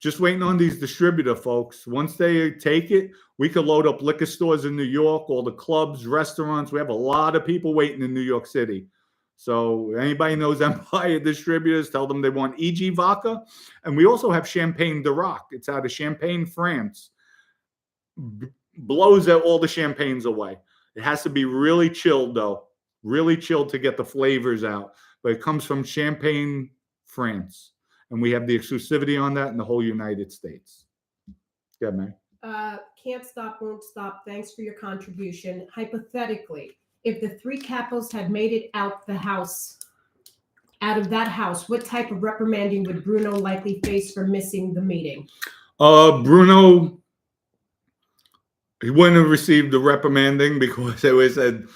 Just waiting on these distributor folks. Once they take it, we could load up liquor stores in New York, all the clubs, restaurants. We have a lot of people waiting in New York City. So anybody knows Empire Distributors, tell them they want E.G. Vodka. And we also have Champagne de Rock. It's out of Champagne, France. Blows all the champagnes away. It has to be really chilled, though. Really chilled to get the flavors out. But it comes from Champagne, France. and we have the exclusivity on that in the whole United States. Yeah, man. Can't stop, won't stop. Thanks for your contribution. Hypothetically, if the Three Capos had made it out of that house, what type of reprimanding would Bruno likely face for missing the meeting? Bruno, he wouldn't have received the reprimanding because they would have said,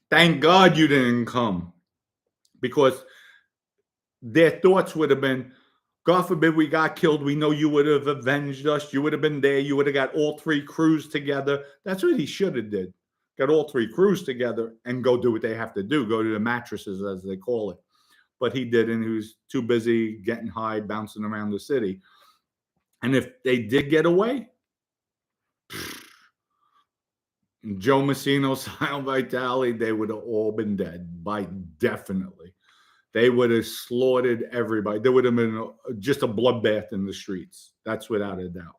thank God you didn't come. Because their thoughts would have been, God forbid we got killed. We know you would have avenged us. You would have been there. You would have got all three crews together. That's what he should have did. Got all three crews together and go do what they have to do. Go to the mattresses, as they call it. But he didn't. He was too busy getting high, bouncing around the city. And if they did get away, Joe Massino, Silent Vitale, they would have all been dead by definitely. They would have slaughtered everybody. There would have been just a bloodbath in the streets. That's without a doubt.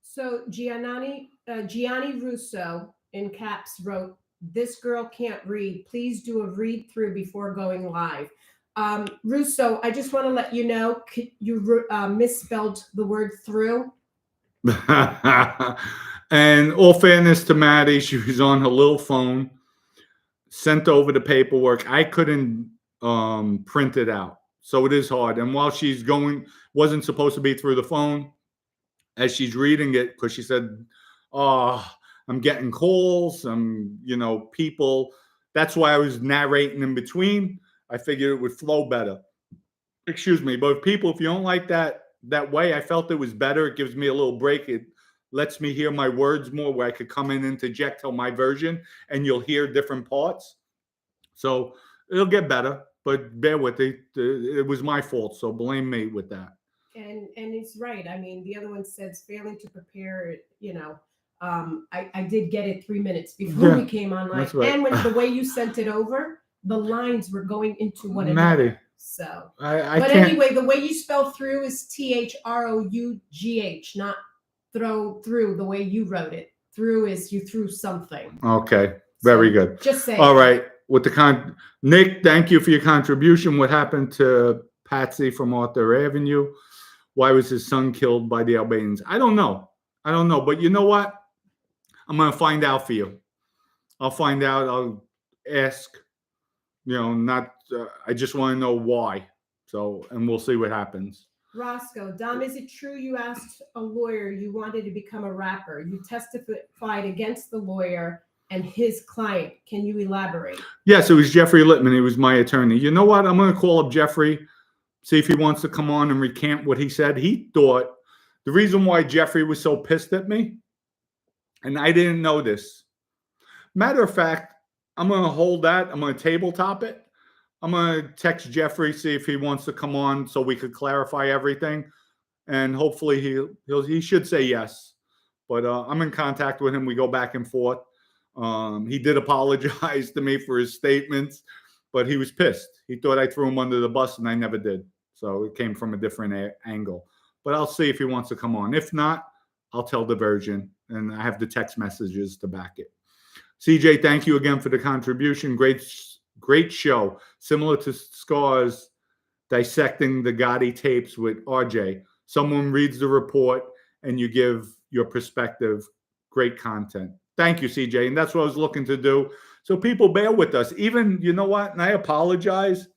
So Gianni Russo in caps wrote, "This girl can't read. Please do a read through before going live." Russo, I just want to let you know, you misspelled the word through. And all fairness to Maddie, she was on her little phone, sent over the paperwork. I couldn't print it out. So it is hard. And while she's going, wasn't supposed to be through the phone, as she's reading it, because she said, oh, I'm getting calls, people. That's why I was narrating in between. I figured it would flow better. Excuse me. But people, if you don't like that way, I felt it was better. It gives me a little break. It lets me hear my words more, where I could come in and interject, tell my version, and you'll hear different parts. So it'll get better, but bear with it. It was my fault, so blame me with that. And it's right. I mean, the other one says failing to prepare, I did get it 3 minutes before we came online. That's right. And when the way you sent it over, the lines were going into one another. Maddie. So, but anyway, the way you spell through is THROUGH, not through the way you wrote it. Through is you threw something. Okay, very good. Just saying. All right, with Nick, thank you for your contribution. What happened to Patsy from Arthur Avenue? Why was his son killed by the Albanians? I don't know. But you know what? I'm going to find out for you. I'll find out. I'll ask. I just want to know why. So, and we'll see what happens. Roscoe, Dom, is it true you asked a lawyer you wanted to become a rapper? You testified against the lawyer and his client. Can you elaborate? Yes, it was Jeffrey Littman. He was my attorney. You know what? I'm going to call up Jeffrey, see if he wants to come on and recant what he said. He thought the reason why Jeffrey was so pissed at me, and I didn't know this. Matter of fact, I'm going to hold that. I'm going to tabletop it. I'm going to text Jeffrey, see if he wants to come on so we could clarify everything. And hopefully he should say yes. But I'm in contact with him. We go back and forth. He did apologize to me for his statements, but he was pissed. He thought I threw him under the bus, and I never did. So it came from a different angle. But I'll see if he wants to come on. If not, I'll tell the version. And I have the text messages to back it. CJ, thank you again for the contribution. Great show. Similar to Scars dissecting the Gotti tapes with RJ. Someone reads the report and you give your perspective. Great content. Thank you, CJ. And that's what I was looking to do. So people bear with us. Even, you know what? And I apologize.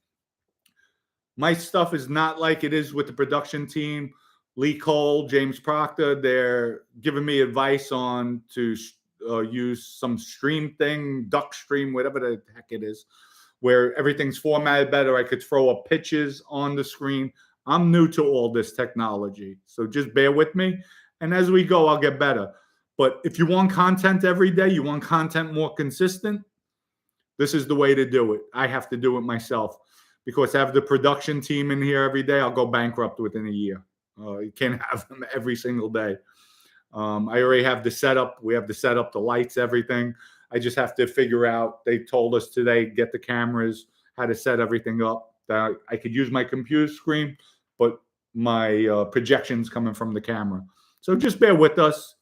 My stuff is not like it is with the production team. Lee Cole, James Proctor, they're giving me advice on to use some stream thing, duck stream, whatever the heck it is, where everything's formatted better. I could throw up pictures on the screen. I'm new to all this technology, so just bear with me. And as we go, I'll get better. But if you want content every day, you want content more consistent, this is the way to do it. I have to do it myself because I have the production team in here every day. I'll go bankrupt within a year. You can't have them every single day. I already have the setup. We have the setup, the lights, everything. I just have to figure out. They told us today, get the cameras, how to set everything up. That I could use my computer screen, but my projection's coming from the camera. So just bear with us.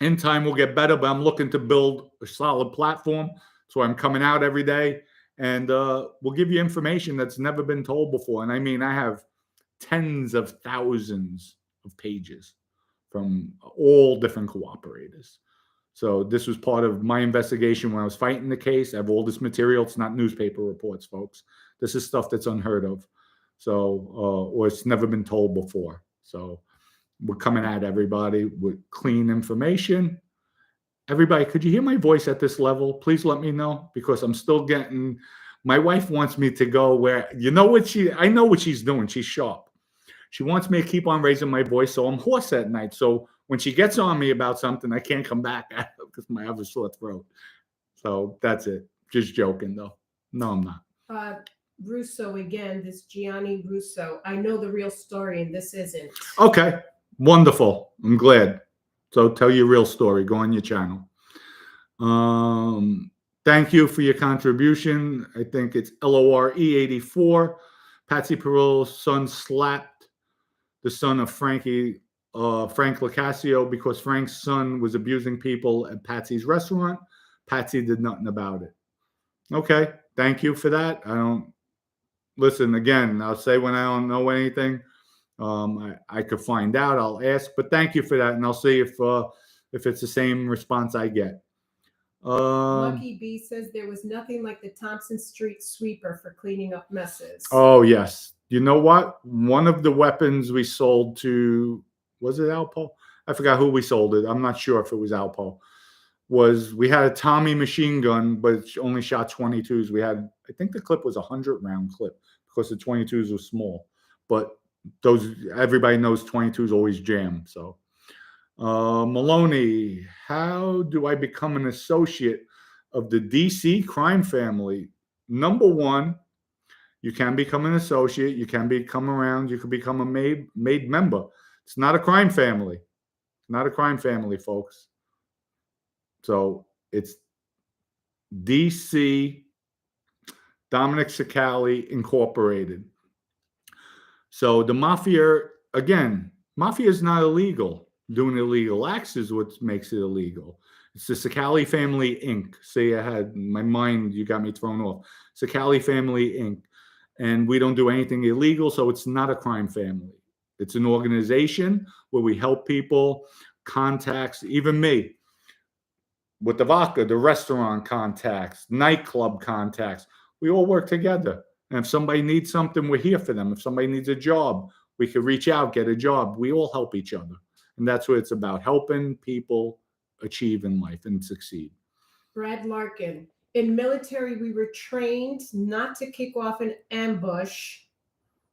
In time, we'll get better, but I'm looking to build a solid platform. So I'm coming out every day, and we'll give you information that's never been told before. And I mean, I have tens of thousands of pages from all different cooperators. So this was part of my investigation when I was fighting the case. I have all this material. It's not newspaper reports, folks. This is stuff that's unheard of. So, or it's never been told before. So we're coming at everybody with clean information. Everybody, could you hear my voice at this level? Please let me know, because I'm still getting, my wife wants me to go where, I know what she's doing. She's sharp. She wants me to keep on raising my voice, so I'm hoarse at night. So when she gets on me about something, I can't come back at her because I have a sore throat. So that's it. Just joking, though. No, I'm not. Russo again, this Gianni Russo. I know the real story, and this isn't. Okay. Wonderful. I'm glad. So tell your real story. Go on your channel. Thank you for your contribution. I think it's LORE84. Patsy Perillo's son slapped the son of Frank Lacasio because Frank's son was abusing people at Patsy's restaurant. Patsy did nothing about it. Okay. Thank you for that. I don't listen again. I'll say when I don't know anything. I could find out. I'll ask, but thank you for that, and I'll see if it's the same response I get. Lucky B says there was nothing like the Thompson Street sweeper for cleaning up messes. Oh yes. You know what? One of the weapons we sold to, was it Alpo? I forgot who we sold it. I'm not sure if it was Alpo. We had a Tommy machine gun, but it only shot 22s. I think the clip was a 100-round clip because the 22s were small. But everybody knows 22s always jam. So Maloney, how do I become an associate of the DC crime family? Number one, you can become an associate. You can become around. You can become a made member. It's not a crime family. Not a crime family, folks. So it's DC Dominick Cicale Incorporated. So the Mafia, again, Mafia is not illegal. Doing illegal acts is what makes it illegal. It's the Cicale Family Inc. See, I had my mind, you got me thrown off. Cicale Family Inc. And we don't do anything illegal, so it's not a crime family. It's an organization where we help people, contacts, even me, with the vodka, the restaurant contacts, nightclub contacts. We all work together. And if somebody needs something, we're here for them. If somebody needs a job, we could reach out, get a job. We all help each other. And that's what it's about, helping people achieve in life and succeed. Brad Larkin. In military, we were trained not to kick off an ambush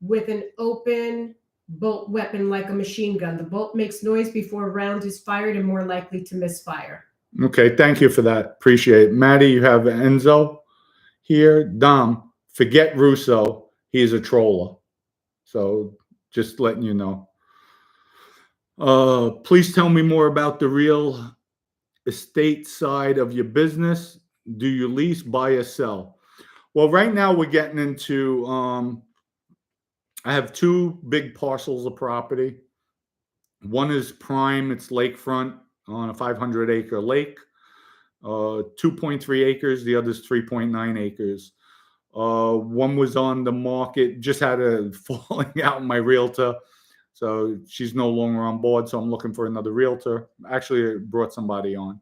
with an open bolt weapon like a machine gun. The bolt makes noise before a round is fired and more likely to misfire. Okay, thank you for that. Appreciate it. Maddie, you have Enzo here. Dom, forget Russo. He's a troller. So just letting you know. Please tell me more about the real estate side of your business. Do you lease, buy, or sell? Well, right now we're getting into, I have two big parcels of property. One is prime, it's lakefront on a 500-acre lake, 2.3 acres. The other is 3.9 acres. One was on the market, just had a falling out with my realtor. So she's no longer on board. So I'm looking for another realtor. Actually, I brought somebody on.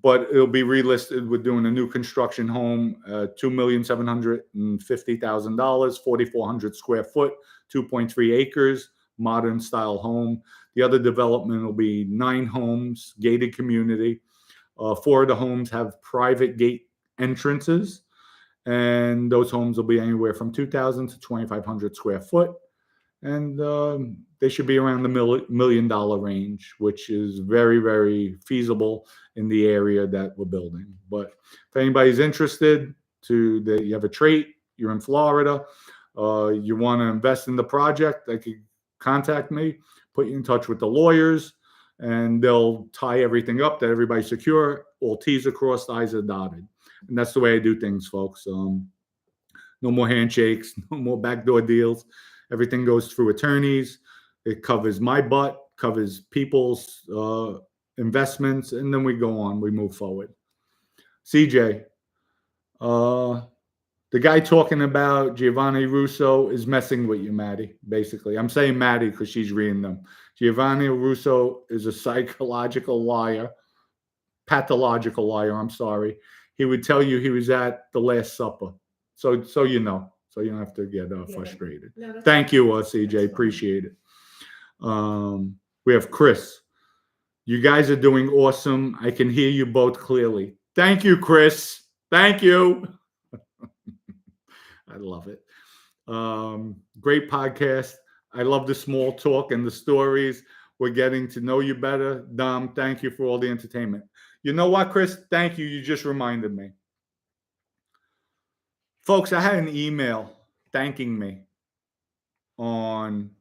But it'll be relisted. We're doing a new construction home, $2,750,000, 4,400 square foot, 2.3 acres, modern style home. The other development will be 9 homes, gated community. 4 of the homes have private gate entrances, and those homes will be anywhere from 2,000 to 2,500 square foot. And they should be around the $1 million range, which is very, very feasible in the area that we're building. But if anybody's interested, you have a trait, you're in Florida, you want to invest in the project, they could contact me, put you in touch with the lawyers, and they'll tie everything up that everybody's secure, all T's are crossed, I's are dotted. And that's the way I do things, folks. No more handshakes, no more backdoor deals. Everything goes through attorneys. It covers my butt, covers people's investments, and then we go on. We move forward. CJ, the The guy talking about Giovanni Russo is messing with you, Maddie, basically. I'm saying Maddie because she's reading them. Giovanni Russo is a psychological liar, pathological liar, I'm sorry. He would tell you he was at the Last Supper. So you know. So you don't have to get frustrated. No, thank you, CJ. Appreciate it. We have Chris. You guys are doing awesome. I can hear you both clearly. Thank you, Chris. Thank you. I love it. Great podcast. I love the small talk and the stories. We're getting to know you better. Dom, thank you for all the entertainment. You know what, Chris? Thank you. You just reminded me. Folks, I had an email thanking me on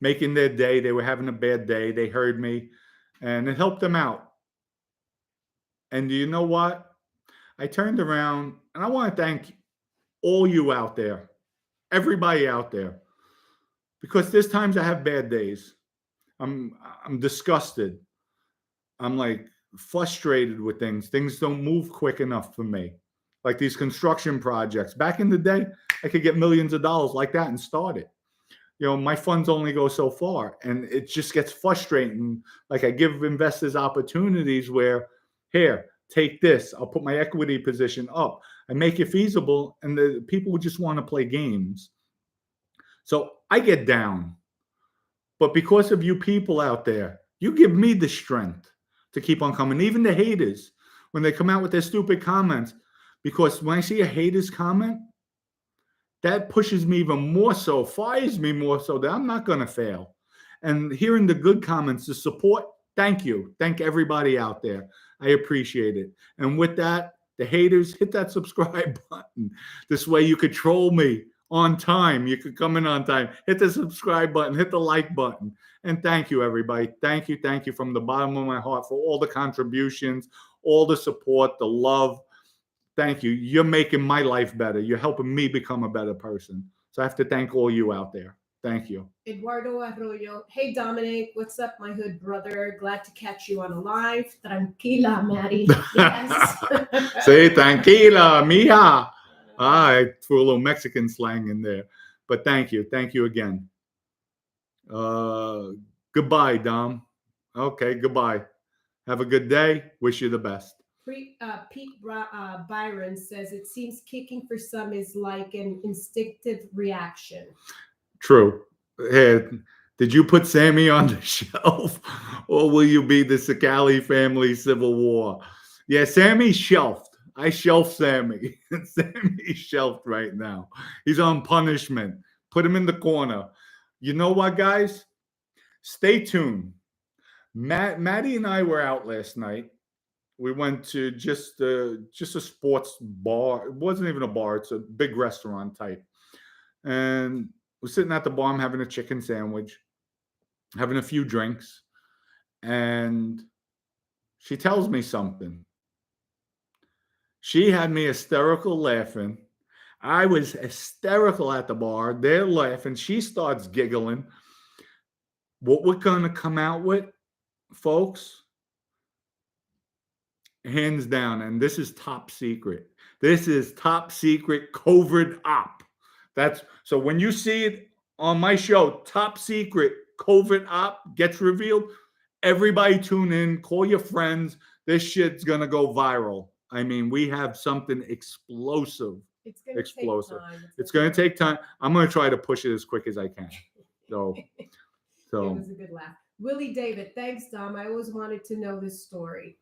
making their day. They were having a bad day. They heard me, and it helped them out. And do you know what? I turned around, and I want to thank all you out there, everybody out there, because there's times I have bad days. I'm disgusted. I'm like frustrated with things. Things don't move quick enough for me. Like these construction projects. Back in the day, I could get millions of dollars like that and start it. You know, my funds only go so far, and it just gets frustrating. Like I give investors opportunities where, here, take this. I'll put my equity position up. I make it feasible, and the people just want to play games. So I get down. But because of you people out there, you give me the strength to keep on coming. Even the haters, when they come out with their stupid comments, because when I see a hater's comment, that pushes me even more so, fires me more so that I'm not going to fail. And hearing the good comments, the support, thank you. Thank everybody out there. I appreciate it. And with that, the haters, hit that subscribe button. This way you could troll me on time. You could come in on time. Hit the subscribe button. Hit the like button. And thank you, everybody. Thank you from the bottom of my heart for all the contributions, all the support, the love. Thank you. You're making my life better. You're helping me become a better person. So I have to thank all you out there. Thank you. Eduardo Arroyo. Hey, Dominic. What's up, my hood brother? Glad to catch you on a live. Tranquila, Maddie. Yes. Say tranquila, mija. I threw a little Mexican slang in there. But thank you. Thank you again. Goodbye, Dom. Okay, goodbye. Have a good day. Wish you the best. Pete Byron says, it seems kicking for some is like an instinctive reaction. True. Hey, did you put Sammy on the shelf, or will you be the Cicale family civil war? Yeah, Sammy's shelved. I shelved Sammy. Sammy's shelved right now. He's on punishment. Put him in the corner. You know what, guys? Stay tuned. Maddie and I were out last night. We went to just a sports bar. It wasn't even a bar. It's a big restaurant type. And we're sitting at the bar. I'm having a chicken sandwich, having a few drinks. And she tells me something. She had me hysterical laughing. I was hysterical at the bar. They're laughing. She starts giggling. What we're going to come out with, folks, hands down, and this is top secret. This is top secret covert op. That's so when you see it on my show, top secret covert op gets revealed. Everybody tune in, call your friends. This shit's gonna go viral. I mean, we have something explosive. It's gonna take time. It's gonna take time. I'm gonna try to push it as quick as I can. So it was a good laugh. Willie David, thanks, Dom. I always wanted to know this story.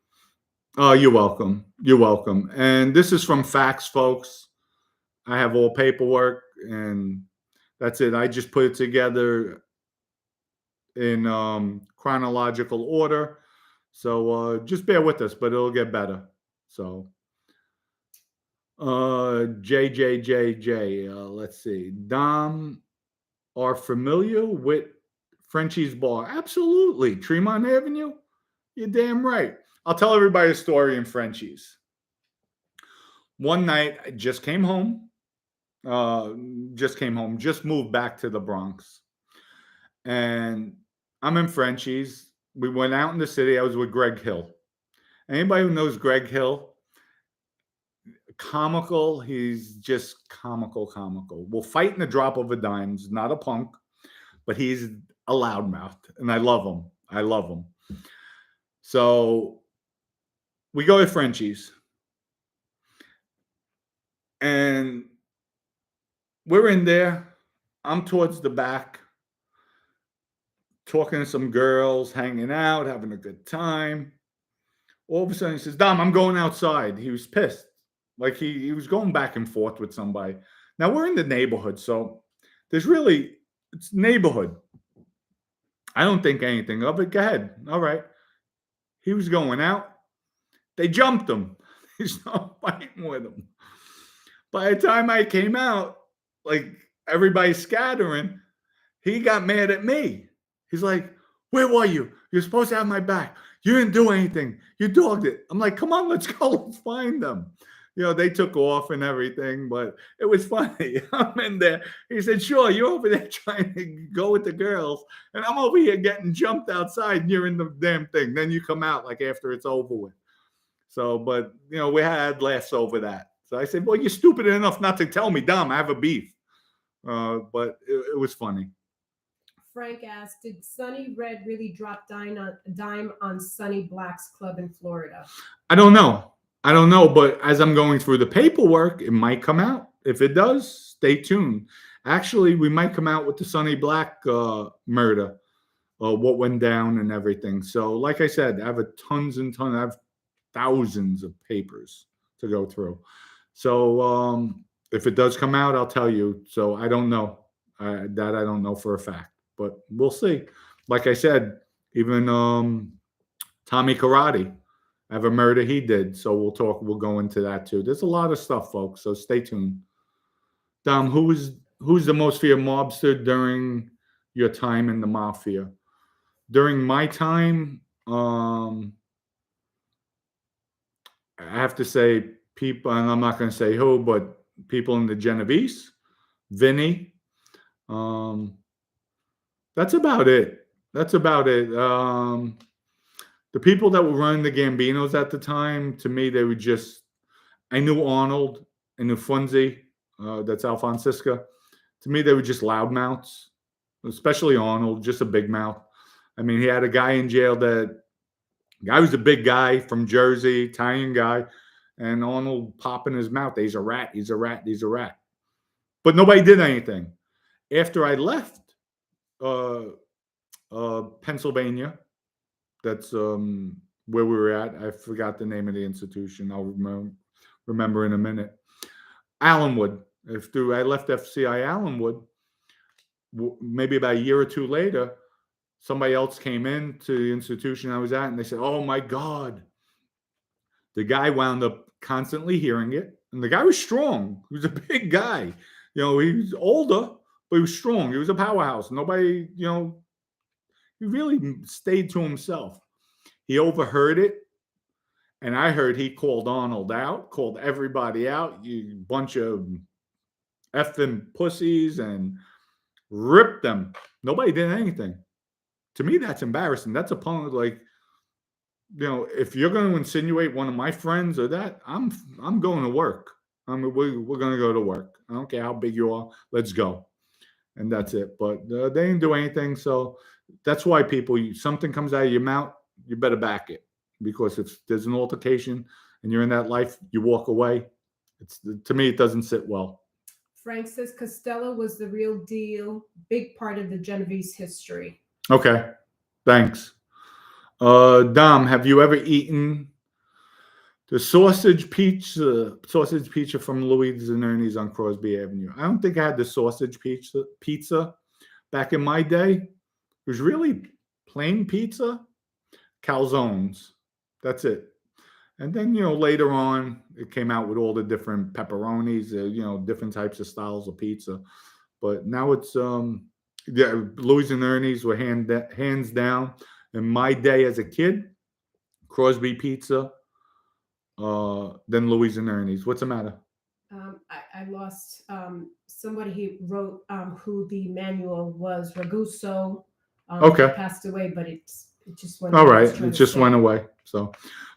Oh, you're welcome. You're welcome. And this is from facts, folks. I have all paperwork, and that's it. I just put it together in chronological order. So just bear with us, but it'll get better. So JJJJ, let's see. Dom are familiar with Frenchie's Bar? Absolutely. Tremont Avenue? You're damn right. I'll tell everybody a story in Frenchie's. One night, I just came home. Just moved back to the Bronx. And I'm in Frenchie's. We went out in the city. I was with Greg Hill. Anybody who knows Greg Hill, comical. He's just comical. Will fight in the drop of a dime. He's not a punk, but he's a loudmouth, and I love him. So we go to Frenchie's, and we're in there. I'm towards the back, talking to some girls, hanging out, having a good time. All of a sudden, he says, Dom, I'm going outside. He was pissed. Like he was going back and forth with somebody. Now, we're in the neighborhood, so it's neighborhood. I don't think anything of it. Go ahead. All right. He was going out. They jumped him. They started fighting with him. By the time I came out, like everybody's scattering, he got mad at me. He's like, where were you? You're supposed to have my back. You didn't do anything. You dogged it. I'm like, come on, let's go. Let's find them. They took off and everything, but it was funny. I'm in there. He said, sure, you're over there trying to go with the girls, and I'm over here getting jumped outside, and you're in the damn thing. Then you come out like after it's over with. So, but, we had laughs over that. So I said, well, you're stupid enough not to tell me, Dom, I have a beef. But it was funny. Frank asked, did Sonny Red really drop dime on Sonny Black's club in Florida? I don't know, but as I'm going through the paperwork, it might come out. If it does, stay tuned. Actually, we might come out with the Sonny Black murder, what went down and everything. So, like I said, I have I have thousands of papers to go through. So, if it does come out, I'll tell you. So I don't know. That I don't know for a fact, but we'll see. Like I said, even Tommy Karate, I have a murder he did. So we'll go into that too. There's a lot of stuff, folks. So stay tuned. Dom, who's the most feared mobster during your time in the Mafia? During my time, I have to say people, and I'm not going to say who, but people in the Genovese, Vinny. That's about it. The people that were running the Gambinos at the time, to me, they were just, I knew Arnold, I knew Funzi, that's Alphonse. To me, they were just loudmouths, especially Arnold, just a big mouth. I mean, he had a guy in jail guy was a big guy from Jersey, Italian guy, and Arnold popping his mouth. He's a rat. But nobody did anything. After I left Pennsylvania, that's where we were at. I forgot the name of the institution. I'll remember in a minute. Allenwood. I left FCI Allenwood, maybe about a year or two later, somebody else came into the institution I was at, and they said, oh, my God. The guy wound up constantly hearing it, and the guy was strong. He was a big guy. He was older, but he was strong. He was a powerhouse. Nobody, he really stayed to himself. He overheard it, and I heard he called Arnold out, called everybody out, you bunch of effing pussies, and ripped them. Nobody did anything. To me, that's embarrassing. That's a punk. Like, if you're going to insinuate one of my friends or that, I'm going to work. We're going to go to work. I don't care how big you are. Let's go. And that's it. But they didn't do anything. So that's why something comes out of your mouth, you better back it. Because if there's an altercation and you're in that life, you walk away. To me, it doesn't sit well. Frank says Costello was the real deal, big part of the Genovese history. Okay, thanks. Dom, have you ever eaten the sausage pizza from Louis and Ernie's on Crosby Avenue? I don't think I had the sausage pizza back in my day. It was really plain pizza, calzones. That's it. And then, later on, it came out with all the different pepperonis, different types of styles of pizza. But now it's, Louis and Ernie's were hands down. In my day as a kid, Crosby Pizza, then Louis and Ernie's. What's the matter? I lost somebody he wrote who the manual was, Raguso. Okay. Passed away, but it just went away. All right. It just went away. So,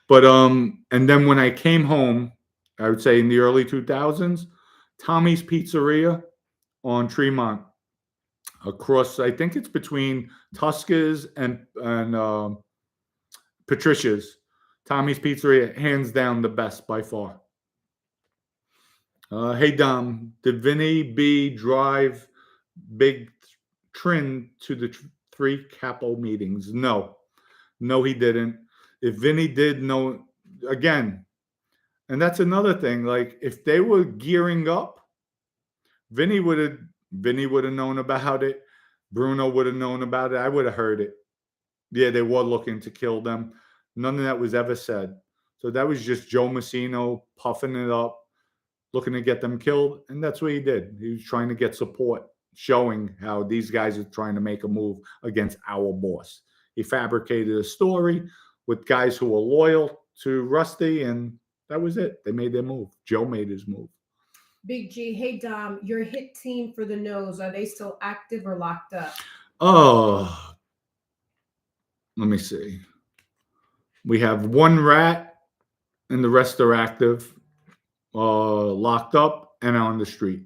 but, and then when I came home I would say in the early 2000s, Tommy's Pizzeria on Tremont, across, I think it's between Tuska's and Patricia's. Tommy's Pizzeria, hands down the best by far. Hey Dom, did Vinny B drive Big Trin to the Three Capo meetings? No, he didn't. If Vinny did, no. Again, and that's another thing. Like if they were gearing up, Vinny would have known about it. Bruno would have known about it. I would have heard it. Yeah, they were looking to kill them. None of that was ever said. So that was just Joe Massino puffing it up, looking to get them killed. And that's what he did. He was trying to get support, showing how these guys are trying to make a move against our boss. He fabricated a story with guys who were loyal to Rusty, and that was it. They made their move. Joe made his move. Big G, hey Dom, your hit team for the nose, are they still active or locked up? Oh, let me see. We have one rat, and the rest are active, locked up, and on the street.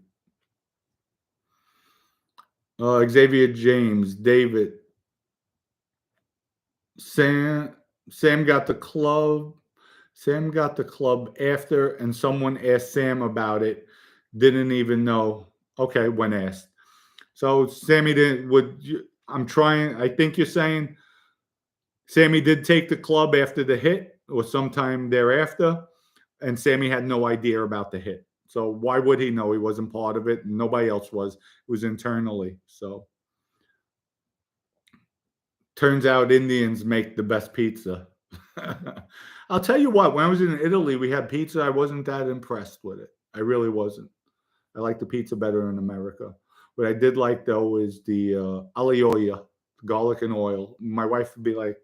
Xavier James, David, Sam got the club. Sam got the club after, and someone asked Sam about it. Didn't even know. Okay, when asked. So Sammy didn't. I think you're saying Sammy did take the club after the hit or sometime thereafter, and Sammy had no idea about the hit. So why would he know? He wasn't part of it, and nobody else was. It was internally. So turns out Indians make the best pizza. I'll tell you what, when I was in Italy, we had pizza. I wasn't that impressed with it. I really wasn't. I like the pizza better in America. What I did like, though, is the aglio, garlic and oil. My wife would be like,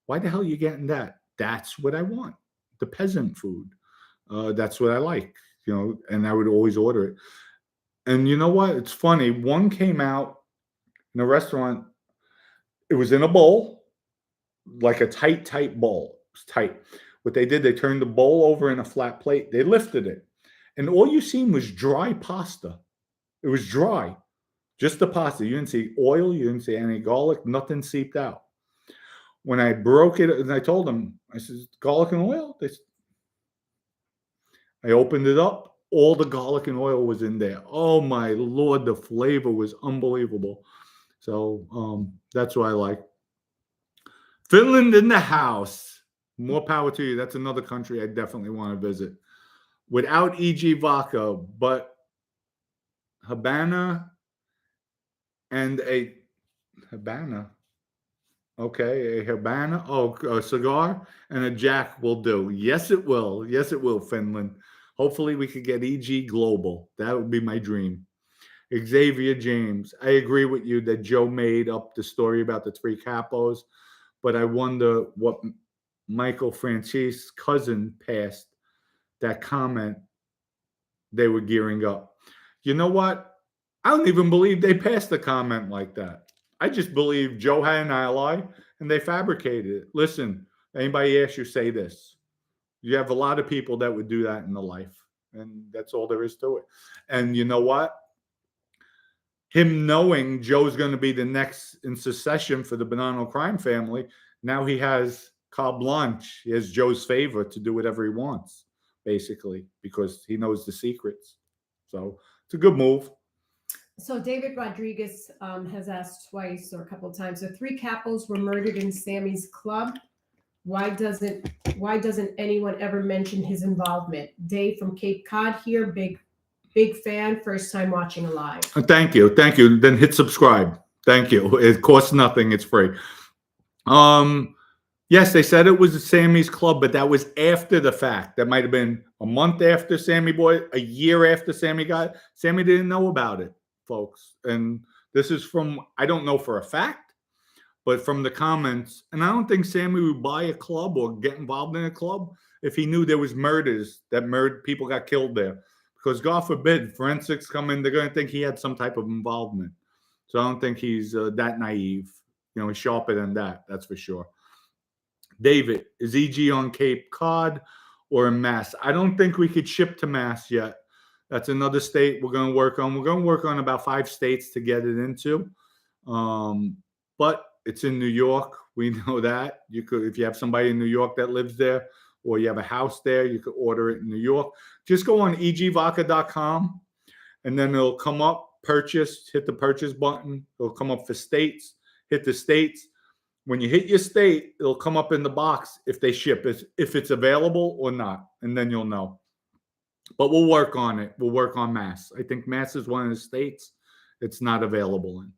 why the hell are you getting that? That's what I want. The peasant food. That's what I like, and I would always order it. And you know what? It's funny. One came out in a restaurant. It was in a bowl, like a tight bowl. It was tight. What they did, they turned the bowl over in a flat plate. They lifted it. And all you seen was dry pasta. It was dry. Just the pasta. You didn't see oil. You didn't see any garlic. Nothing seeped out. When I broke it, and I told them, I said, garlic and oil? I opened it up. All the garlic and oil was in there. Oh, my Lord. The flavor was unbelievable. So that's what I like. Finland in the house. More power to you. That's another country I definitely want to visit. Without E.G. vodka, but Habana and a Habana. Okay, a Habana. Oh, a cigar and a Jack will do. Yes, it will. Yes, it will, Finland. Hopefully we could get E.G. Global. That would be my dream. Xavier James. I agree with you that Joe made up the story about the Three Capos, but I wonder what Michael Francese's cousin passed that comment. They were gearing up. You know what? I don't even believe they passed a comment like that. I just believe Joe had an ally and they fabricated it. Listen, anybody asks you, say this. You have a lot of people that would do that in the life, and that's all there is to it. And you know what? Him knowing Joe's going to be the next in succession for the Bonanno crime family, now he has carte blanche. He has Joe's favor to do whatever he wants, basically, because he knows the secrets. So it's a good move. So David Rodriguez has asked twice or a couple of times. The Three Capos were murdered in Sammy's club. Why doesn't anyone ever mention his involvement? Dave from Cape Cod here, big fan, first time watching live. Thank you. Then hit subscribe. Thank you. It costs nothing. It's free. Yes, they said it was Sammy's club, but that was after the fact. That might have been a month after Sammy Boy, a year after Sammy got it. Sammy didn't know about it, folks. And this is from, I don't know for a fact, but from the comments. And I don't think Sammy would buy a club or get involved in a club if he knew there was murders, people got killed there. Because God forbid, forensics come in, they're going to think he had some type of involvement. So I don't think he's that naive. He's sharper than that, that's for sure. David, is EG on Cape Cod or in Mass. I don't think we could ship to Mass yet. That's another state we're going to work on. We're going to work on about 5 states to get it into. But it's in New York. We know that. You could, if you have somebody in New York that lives there, or you have a house there, you could order it in New York. Just go on egvodka.com, and then it'll come up, purchase, hit the purchase button. It'll come up for states, hit the states. When you hit your state, it'll come up in the box if they ship it, if it's available or not, and then you'll know. But we'll work on it. We'll work on Mass. I think Mass is one of the states it's not available in.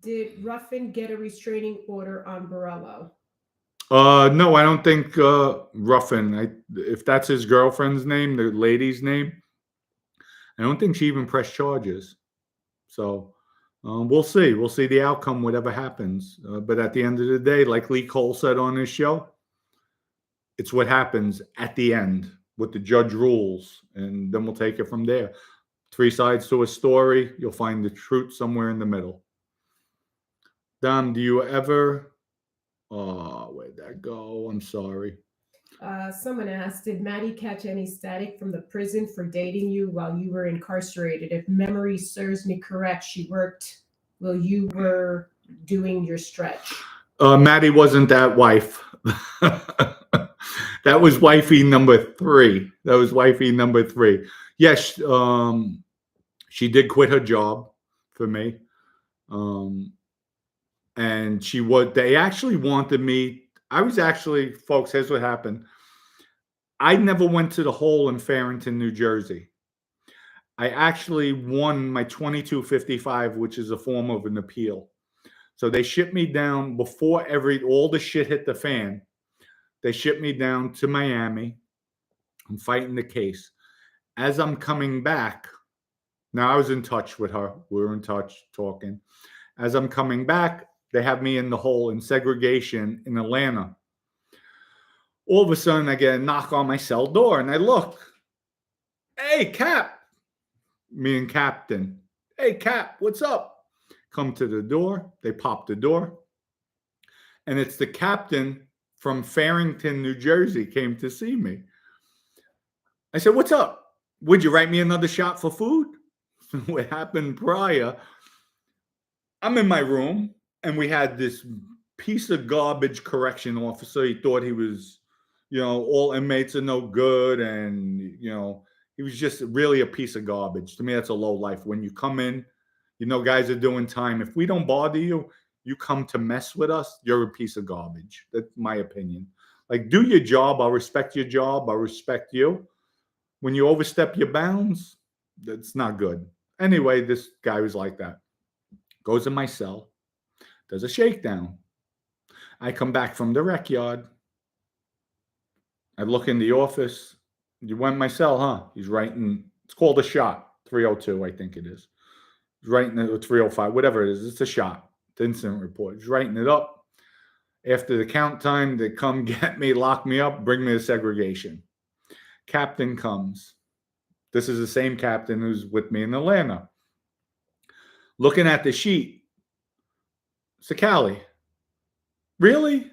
Did Ruffin get a restraining order on Borello? No, I don't think Ruffin. If that's his girlfriend's name, the lady's name, I don't think she even pressed charges. So we'll see. We'll see the outcome, whatever happens. But at the end of the day, like Lee Cole said on his show, it's what happens at the end, what the judge rules, and then we'll take it from there. 3 sides to a story. You'll find the truth somewhere in the middle. Dom, do you ever... Oh, where'd that go? I'm sorry. Someone asked, did Maddie catch any static from the prison for dating you while you were incarcerated? If memory serves me correct, she worked while you were doing your stretch. Maddie wasn't that wife. That was wifey number 3. That was wifey number 3. Yes, she did quit her job for me. And they actually wanted me. I was actually, folks, here's what happened. I never went to the hole in Farrington, New Jersey. I actually won my 2255, which is a form of an appeal. So they shipped me down before all the shit hit the fan. They shipped me down to Miami. I'm fighting the case. As I'm coming back, now I was in touch with her. We were in touch, talking. As I'm coming back, they have me in the hole in segregation in Atlanta. All of a sudden, I get a knock on my cell door, and I look. Hey, Cap. Me and Captain. Hey, Cap, what's up? Come to the door. They pop the door. And it's the captain from Farrington, New Jersey, came to see me. I said, what's up? Would you write me another shot for food? What happened prior, I'm in my room, and we had this piece of garbage correction officer. He thought he was, all inmates are no good. And, he was just really a piece of garbage. To me, that's a low life. When you come in, guys are doing time. If we don't bother you, you come to mess with us, you're a piece of garbage. That's my opinion. Like, do your job. I'll respect your job. I'll respect you. When you overstep your bounds, that's not good. Anyway, this guy was like that. Goes in my cell. Does a shakedown. I come back from the rec yard. I look in the office. You went in my cell, huh? He's writing. It's called a shot. 302, I think it is. He's writing it, 305, whatever it is. It's a shot. The incident report. He's writing it up. After the count time, they come get me, lock me up, bring me to segregation. Captain comes. This is the same captain who's with me in Atlanta. Looking at the sheet. Cicale. Really?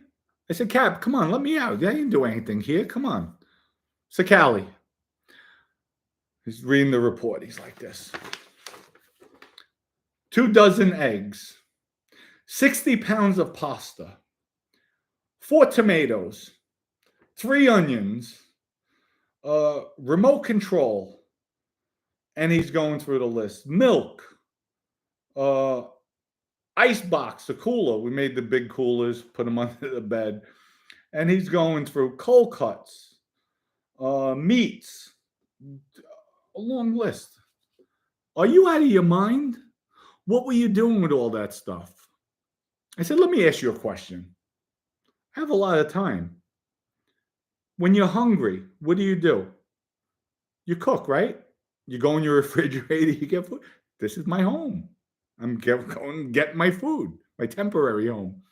I said, Cap, come on, let me out. I didn't do anything here. Come on. Cicale. He's reading the report. He's like this. 2 dozen eggs. 60 pounds of pasta. 4 tomatoes. 3 onions. Remote control. And he's going through the list. Milk. Ice box, a cooler. We made the big coolers, put them under the bed. And he's going through cold cuts, meats, a long list. Are you out of your mind? What were you doing with all that stuff? I said, let me ask you a question. I have a lot of time. When you're hungry, what do? You cook, right? You go in your refrigerator, you get food. This is my home. I'm going to get my food, my temporary home.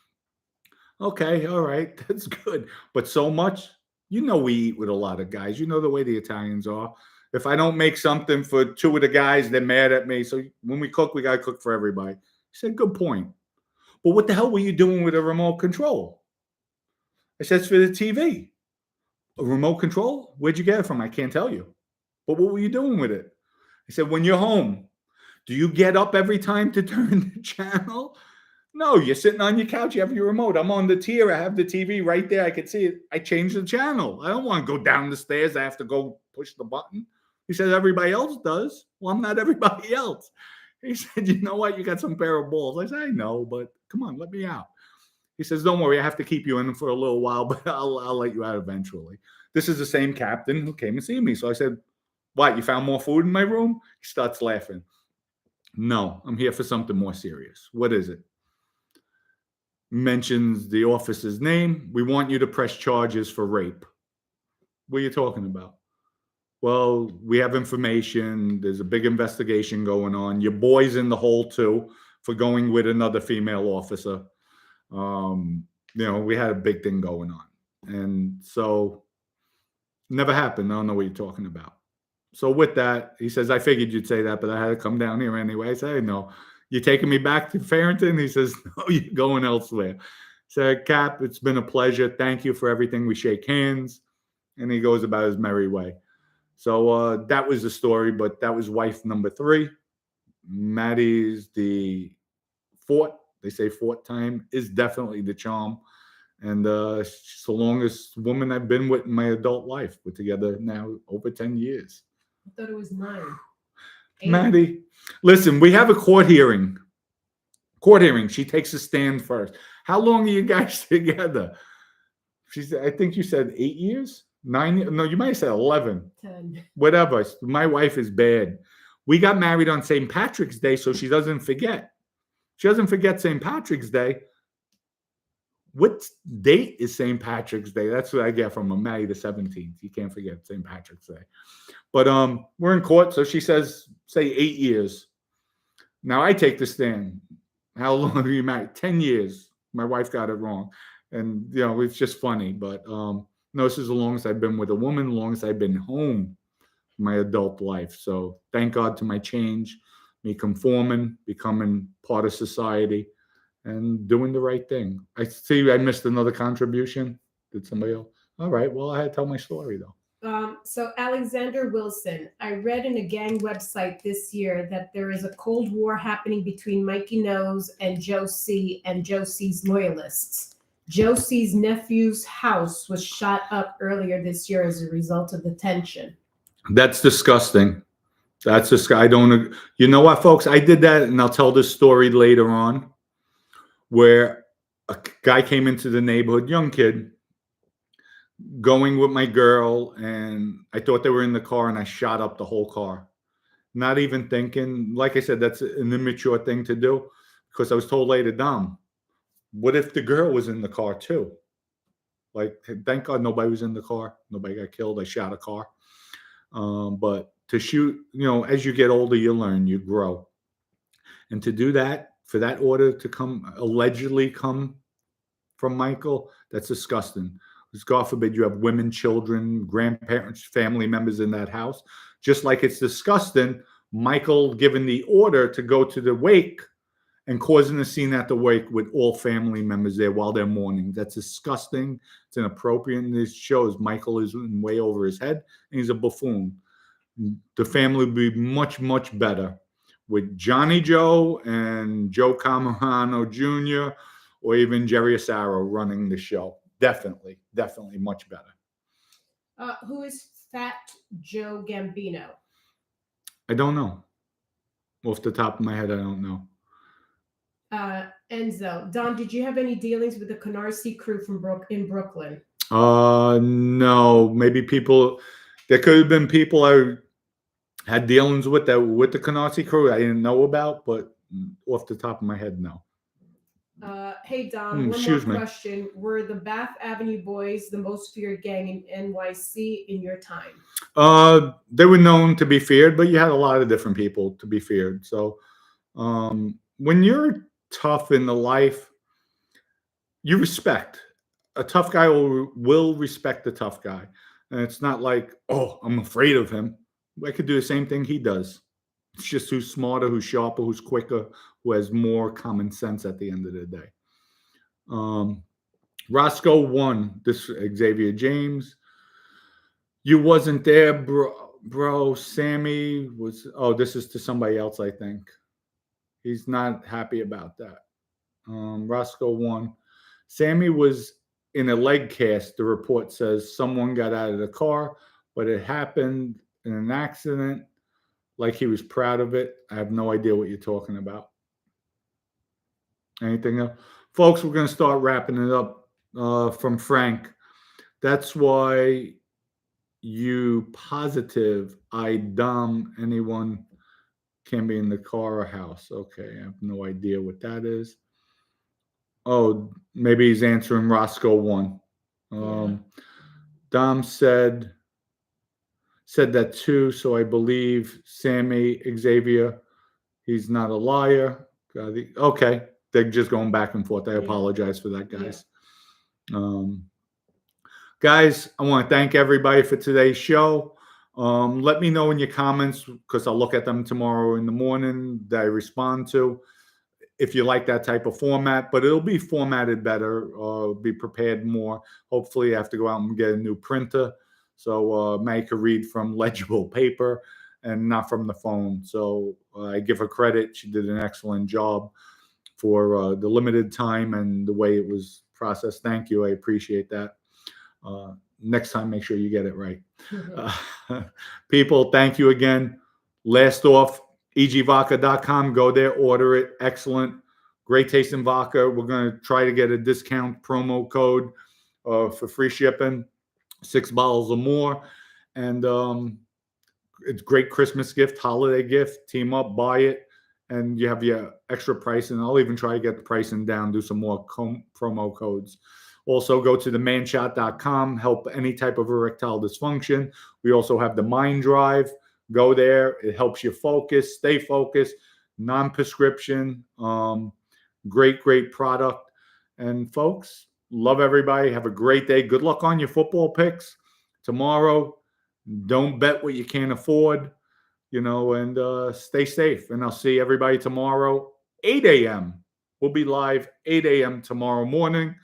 Okay, all right, that's good. But so much, we eat with a lot of guys. You know the way the Italians are. If I don't make something for 2 of the guys, they're mad at me. So when we cook, we got to cook for everybody. He said, good point. But what the hell were you doing with a remote control? I said, it's for the TV. A remote control? Where'd you get it from? I can't tell you. But what were you doing with it? I said, when you're home, do you get up every time to turn the channel? No, you're sitting on your couch. You have your remote. I'm on the tier. I have the TV right there. I can see it. I change the channel. I don't want to go down the stairs. I have to go push the button. He said, everybody else does. Well, I'm not everybody else. He said, you know what? You got some pair of balls. I said, I know, but come on, let me out. He says, don't worry. I have to keep you in for a little while, but I'll let you out eventually. This is the same captain who came and see me. So I said, what? You found more food in my room? He starts laughing. No, I'm here for something more serious. What is it? Mentions the officer's name. We want you to press charges for rape. What are you talking about? Well, we have information. There's a big investigation going on. Your boy's in the hole too for going with another female officer. We had a big thing going on. And so never happened. I don't know what you're talking about. So with that, he says, I figured you'd say that, but I had to come down here anyway. I said, no. You taking me back to Farrington? He says, no, you're going elsewhere. I said, Cap, it's been a pleasure. Thank you for everything. We shake hands. And he goes about his merry way. So that was the story, but that was wife number 3. Maddie's the fourth. They say fourth time is definitely the charm. And she's the longest woman I've been with in my adult life. We're together now over 10 years. I thought it was 9. 8. Maddie, listen, we have a court hearing. She takes a stand first. How long are you guys together? I think you said 8 years? 9? No, you might have said 11. 10. Whatever. My wife is bad. We got married on St. Patrick's Day, so she doesn't forget. She doesn't forget St. Patrick's Day. What date is St. Patrick's Day? That's what I get from him, Maddie the 17th. You can't forget St. Patrick's Day. But we're in court, so she says, say 8 years. Now I take the stand. How long are you married? 10 years. My wife got it wrong. And, it's just funny. But this is the longest I've been with a woman, the longest I've been home in my adult life. So thank God to my change, me conforming, becoming part of society, and doing the right thing. I see I missed another contribution. Did somebody else? All right. Well, I had to tell my story, though. So Alexander Wilson, I read in a gang website this year that there is a Cold War happening between Mikey Nose and Joe C. and Joe C.'s loyalists. Joe C.'s nephew's house was shot up earlier this year as a result of the tension. That's disgusting. That's just, I don't, you know what, folks? I did that, and I'll tell this story later on, where a guy came into the neighborhood, young kid, going with my girl, and I thought they were in the car, and I shot up the whole car. Not even thinking. Like I said, that's an immature thing to do, because I was told later, Dom, what if the girl was in the car too? Like, thank God nobody was in the car. Nobody got killed. I shot a car. But to shoot, as you get older, you learn, you grow. And to do that, for that order to allegedly come from Michael, that's disgusting. Because God forbid you have women, children, grandparents, family members in that house. Just like it's disgusting, Michael giving the order to go to the wake and causing a scene at the wake with all family members there while they're mourning. That's disgusting. It's inappropriate. And this shows Michael is way over his head, and he's a buffoon. The family would be much, much better with Johnny Joe and Joe Camarano Jr. or even Jerry Asaro running the show. Definitely much better. Who is Fat Joe Gambino? I don't know. Off the top of my head, I don't know. Enzo, Don, did you have any dealings with the Canarsie crew in Brooklyn? No. Maybe there could have been people I had dealings with the Canarsie crew I didn't know about, but off the top of my head, no. Hey, Don, one more question. Were the Bath Avenue Boys the most feared gang in NYC in your time? They were known to be feared, but you had a lot of different people to be feared. So when you're tough in the life, you respect. A tough guy will respect the tough guy. And it's not like, oh, I'm afraid of him. I could do the same thing he does. It's just who's smarter, who's sharper, who's quicker, who has more common sense at the end of the day. Roscoe 1. This Xavier James. You wasn't there, bro. Sammy was. Oh, this is to somebody else, I think. He's not happy about that. Roscoe 1. Sammy was in a leg cast. The report says someone got out of the car, but it happened in an accident. Like he was proud of it. I have no idea what you're talking about. Anything else? Folks, we're going to start wrapping it up from Frank. That's why you positive I dumb anyone can be in the car or house. Okay, I have no idea what that is. Oh, maybe he's answering Roscoe 1. Dom said that too, so I believe Sammy Xavier, he's not a liar. Okay, they're just going back and forth. I apologize for that, guys. Guys, I want to thank everybody for today's show. Let me know in your comments, because I'll look at them tomorrow in the morning that I respond to, if you like that type of format. But it'll be formatted better, be prepared more. Hopefully I have to go out and get a new printer, so May could read from legible paper and not from the phone. So I give her credit. She did an excellent job for the limited time and the way it was processed. Thank you. I appreciate that. Next time, make sure you get it right. People, thank you again. Last off, egvodka.com. Go there, order it. Excellent. Great tasting vodka. We're going to try to get a discount promo code for free shipping, 6 bottles or more. And it's a great Christmas gift, holiday gift. Team up, buy it, and you have your extra price. And I'll even try to get the pricing down, do some more promo codes. Also, go to themanshot.com, help any type of erectile dysfunction. We also have the Mind Drive. Go there. It helps you focus, stay focused, non-prescription. Great product. And folks, love everybody. Have a great day. Good luck on your football picks tomorrow. Don't bet what you can't afford, and stay safe. And I'll see everybody tomorrow, 8 a.m. We'll be live 8 a.m. tomorrow morning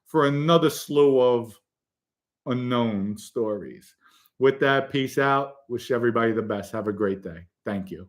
for another slew of unknown stories. With that, peace out. Wish everybody the best. Have a great day. Thank you.